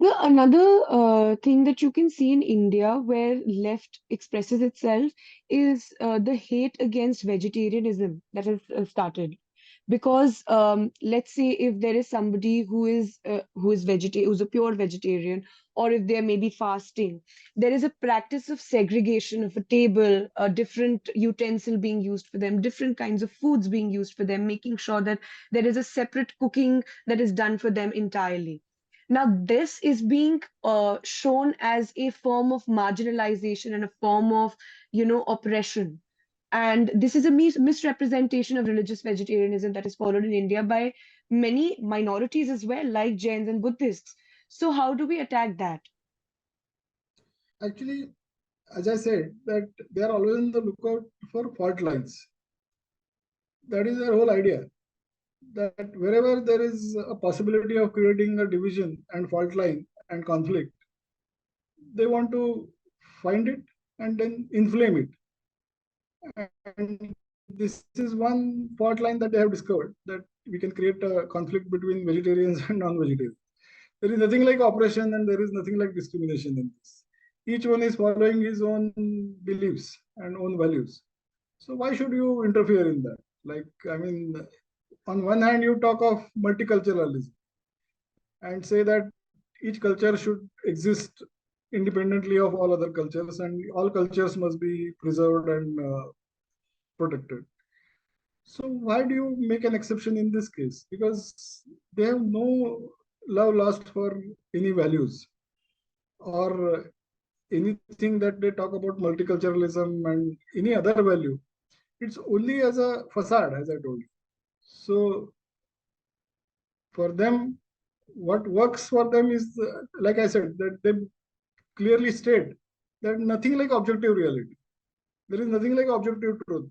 Another thing that you can see in India where left expresses itself is the hate against vegetarianism that has started. Because let's say if there is somebody who's a pure vegetarian, or if they're maybe fasting, there is a practice of segregation of a table, a different utensil being used for them, different kinds of foods being used for them, making sure that there is a separate cooking that is done for them entirely. Now, this is being shown as a form of marginalization and a form of, oppression. And this is a misrepresentation of religious vegetarianism that is followed in India by many minorities as well, like Jains and Buddhists. So, how do we attack that? Actually, as I said, that they are always on the lookout for fault lines. That is their whole idea. That wherever there is a possibility of creating a division and fault line and conflict, they want to find it and then inflame it. And this is one fault line that they have discovered, that we can create a conflict between vegetarians and non-vegetarians. There is nothing like oppression, and there is nothing like discrimination in this. Each one is following his own beliefs and own values. So why should you interfere in that? Like, I mean, on one hand, you talk of multiculturalism and say that each culture should exist independently of all other cultures, and all cultures must be preserved and protected. So why do you make an exception in this case? Because they have no love lost for any values or anything that they talk about multiculturalism and any other value. It's only as a facade, as I told you. So for them, what works for them is, like I said, that they clearly state that nothing like objective reality. There is nothing like objective truth.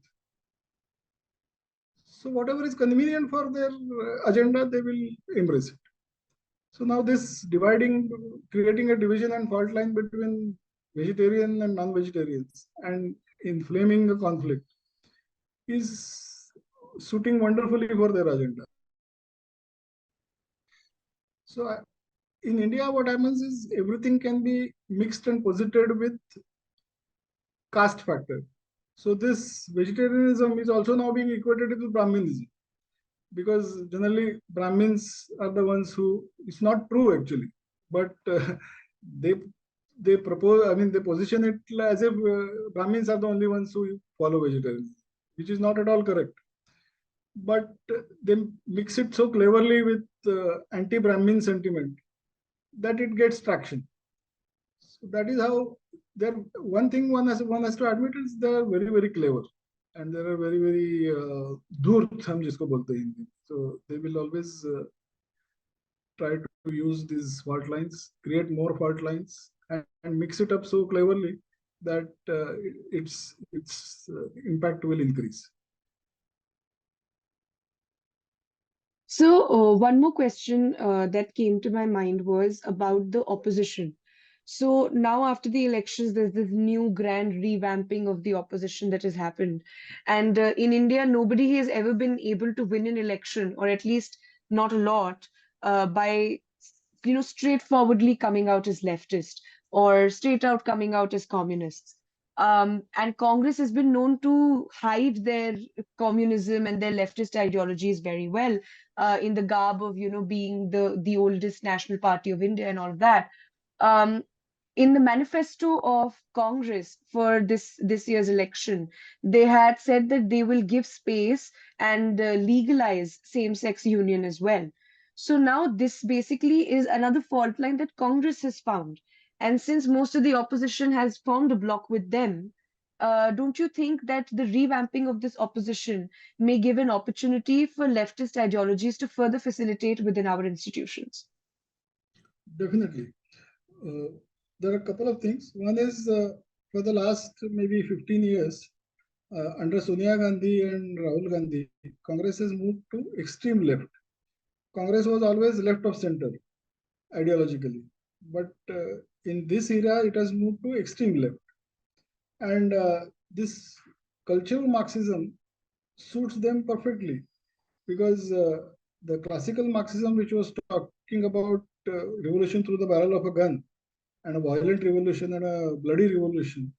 So whatever is convenient for their agenda, they will embrace it. So now this dividing, creating a division and fault line between vegetarian and non-vegetarians and inflaming a conflict is suiting wonderfully for their agenda. So in India, what happens is everything can be mixed and posited with caste factor. So this vegetarianism is also now being equated with Brahminism, because generally Brahmins are the ones who, it's not true actually, but they they propose, I mean, they position it as if Brahmins are the only ones who follow vegetarianism, which is not at all correct. But they mix it so cleverly with anti-Brahmin sentiment that it gets traction. So that is how they're, one thing one has to admit is they're very, very clever, and they're very, very धूर्त हम जिसको बोलते हैं Hindi. So they will always try to use these fault lines, create more fault lines, and mix it up so cleverly that its impact will increase. So, one more question that came to my mind was about the opposition. So now, after the elections, there's this new grand revamping of the opposition that has happened. And in India, nobody has ever been able to win an election, or at least not a lot, by straightforwardly coming out as leftist or straight out coming out as communists. And Congress has been known to hide their communism and their leftist ideologies very well, in the garb of being the oldest national party of India and all of that. Um, in the manifesto of Congress for this year's election, they had said that they will give space and legalize same-sex union as well. So now this basically is another fault line that Congress has found. And since most of the opposition has formed a bloc with them, don't you think that the revamping of this opposition may give an opportunity for leftist ideologies to further facilitate within our institutions? Definitely. Uh, there are a couple of things. One is for the last maybe 15 years, under Sonia Gandhi and Rahul Gandhi, Congress has moved to extreme left. Congress was always left of center ideologically, but in this era, it has moved to extreme left. And this cultural Marxism suits them perfectly because the classical Marxism, which was talking about revolution through the barrel of a gun and a violent revolution and a bloody revolution,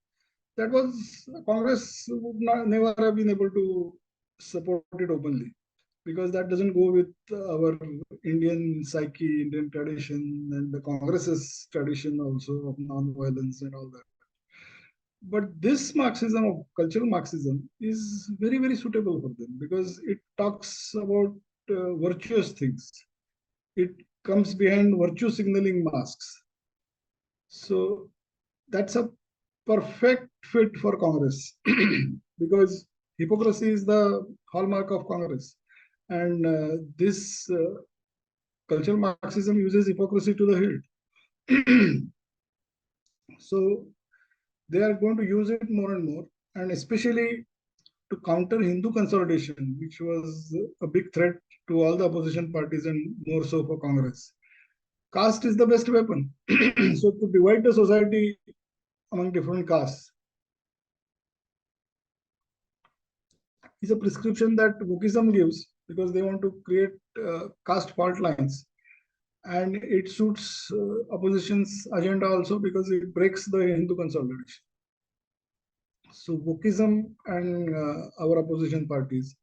that was Congress would not never have been able to support it openly because that doesn't go with our Indian psyche, Indian tradition, and the Congress's tradition also of non-violence and all that. But this Marxism, of cultural Marxism, is very, very suitable for them because it talks about virtuous things. It comes behind virtue signaling masks. So that's a perfect fit for Congress because hypocrisy is the hallmark of Congress. And this cultural Marxism uses hypocrisy to the hilt. So they are going to use it more and more, and especially to counter Hindu consolidation, which was a big threat to all the opposition parties and more so for Congress. Caste is the best weapon. So to divide the society among different castes is a prescription that Wokism gives because they want to create caste fault lines. And it suits opposition's agenda also because it breaks the Hindu consolidation. So Wokism and our opposition parties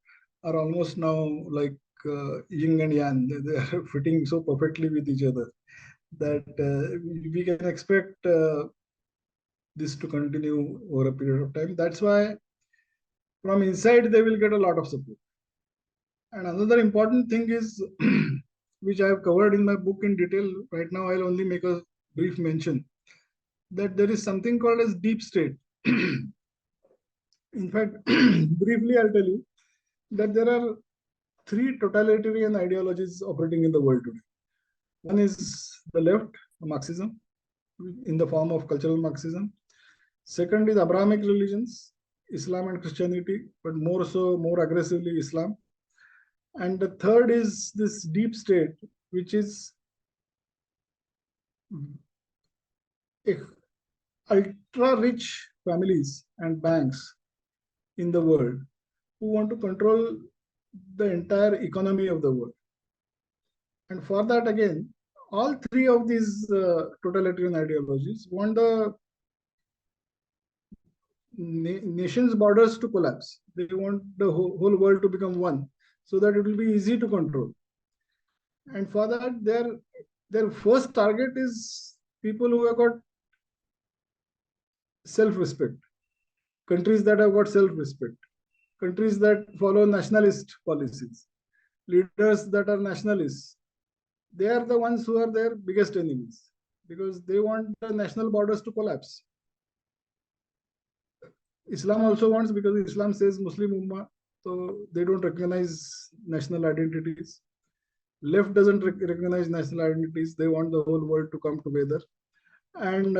are almost now like yin and yang. They are fitting so perfectly with each other that we can expect this to continue over a period of time. That's why from inside they will get a lot of support. And another important thing is, which I have covered in my book in detail. Right now, I'll only make a brief mention that there is something called as deep state. In fact, briefly, I'll tell you that there are three totalitarian ideologies operating in the world today. One is the left, Marxism, in the form of cultural Marxism. Second is Abrahamic religions, Islam and Christianity, but more so, more aggressively Islam. And the third is this deep state, which is ultra rich families and banks in the world who want to control the entire economy of the world. And for that, again, all three of these totalitarian ideologies want the nation's borders to collapse. They want the whole world to become one so that it will be easy to control. And for that, their first target is people who have got self-respect, countries that have got self-respect, countries that follow nationalist policies, leaders that are nationalists. They are the ones who are their biggest enemies because they want the national borders to collapse. Islam also wants because Islam says Muslim Ummah, so they don't recognize national identities. Left doesn't recognize national identities. They want the whole world to come together. And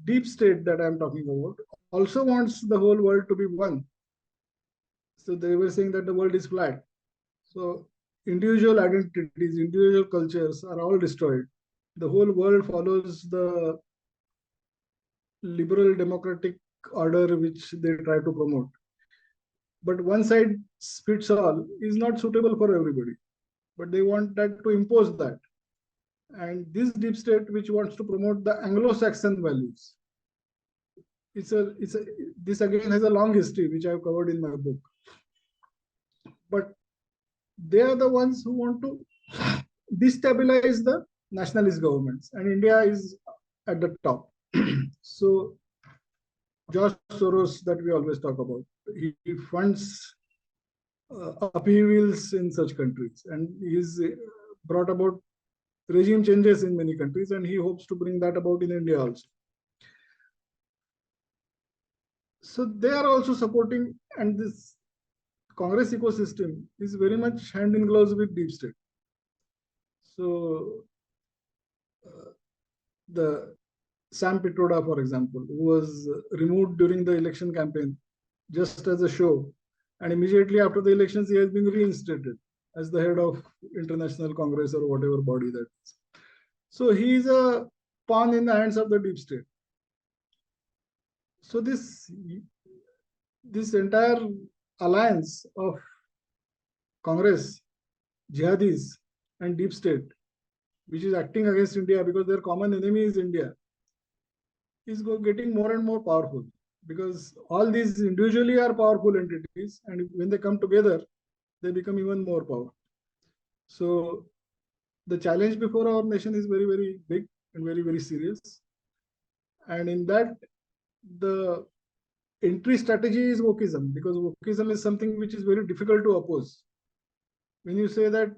deep state that I'm talking about also wants the whole world to be one. So they were saying that the world is flat. So individual identities, individual cultures are all destroyed. The whole world follows the liberal democratic order which they try to promote. But one side fits all is not suitable for everybody. But they want that to impose that. And this deep state which wants to promote the Anglo-Saxon values, this again has a long history which I've covered in my book. But they are the ones who want to destabilize the nationalist governments, and India is at the top. So George Soros that we always talk about, he funds upheavals in such countries, and he's brought about regime changes in many countries, and he hopes to bring that about in India also. So they are also supporting, and this Congress ecosystem is very much hand in gloves with deep state. So the Sam Pitroda, for example, who was removed during the election campaign just as a show, and immediately after the elections, he has been reinstated as the head of International Congress or whatever body that is. So he is a pawn in the hands of the deep state. So this entire alliance of Congress, jihadis, and deep state, which is acting against India because their common enemy is India, is getting more and more powerful, because all these individually are powerful entities, and when they come together, they become even more powerful. So the challenge before our nation is very, very big and very, very serious. And in that, the entry strategy is wokeism, because wokeism is something which is very difficult to oppose. When you say that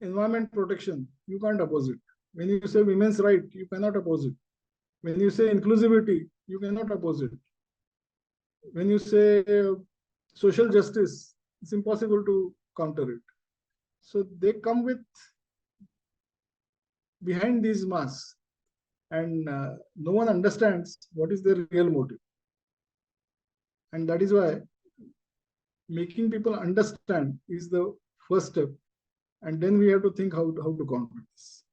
environment protection, you can't oppose it. When you say women's right, you cannot oppose it. When you say inclusivity, you cannot oppose it. When you say social justice, it's impossible to counter it. So they come with behind these masks, and no one understands what is their real motive. And that is why making people understand is the first step. And then we have to think how to counter this.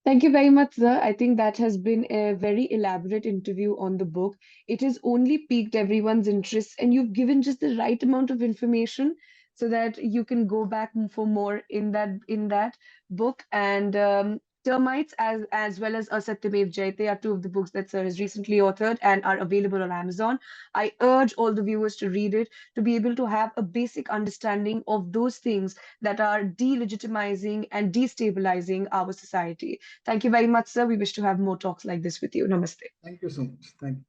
Thank you very much, sir. I think that has been a very elaborate interview on the book. It has only piqued everyone's interest, and you've given just the right amount of information so that you can go back for more in that book. And Termites, as well as Asatyamev Jayate, are two of the books that sir has recently authored and are available on Amazon. I urge all the viewers to read it to be able to have a basic understanding of those things that are delegitimizing and destabilizing our society. Thank you very much, sir. We wish to have more talks like this with you. Namaste. Thank you so much. Thank you.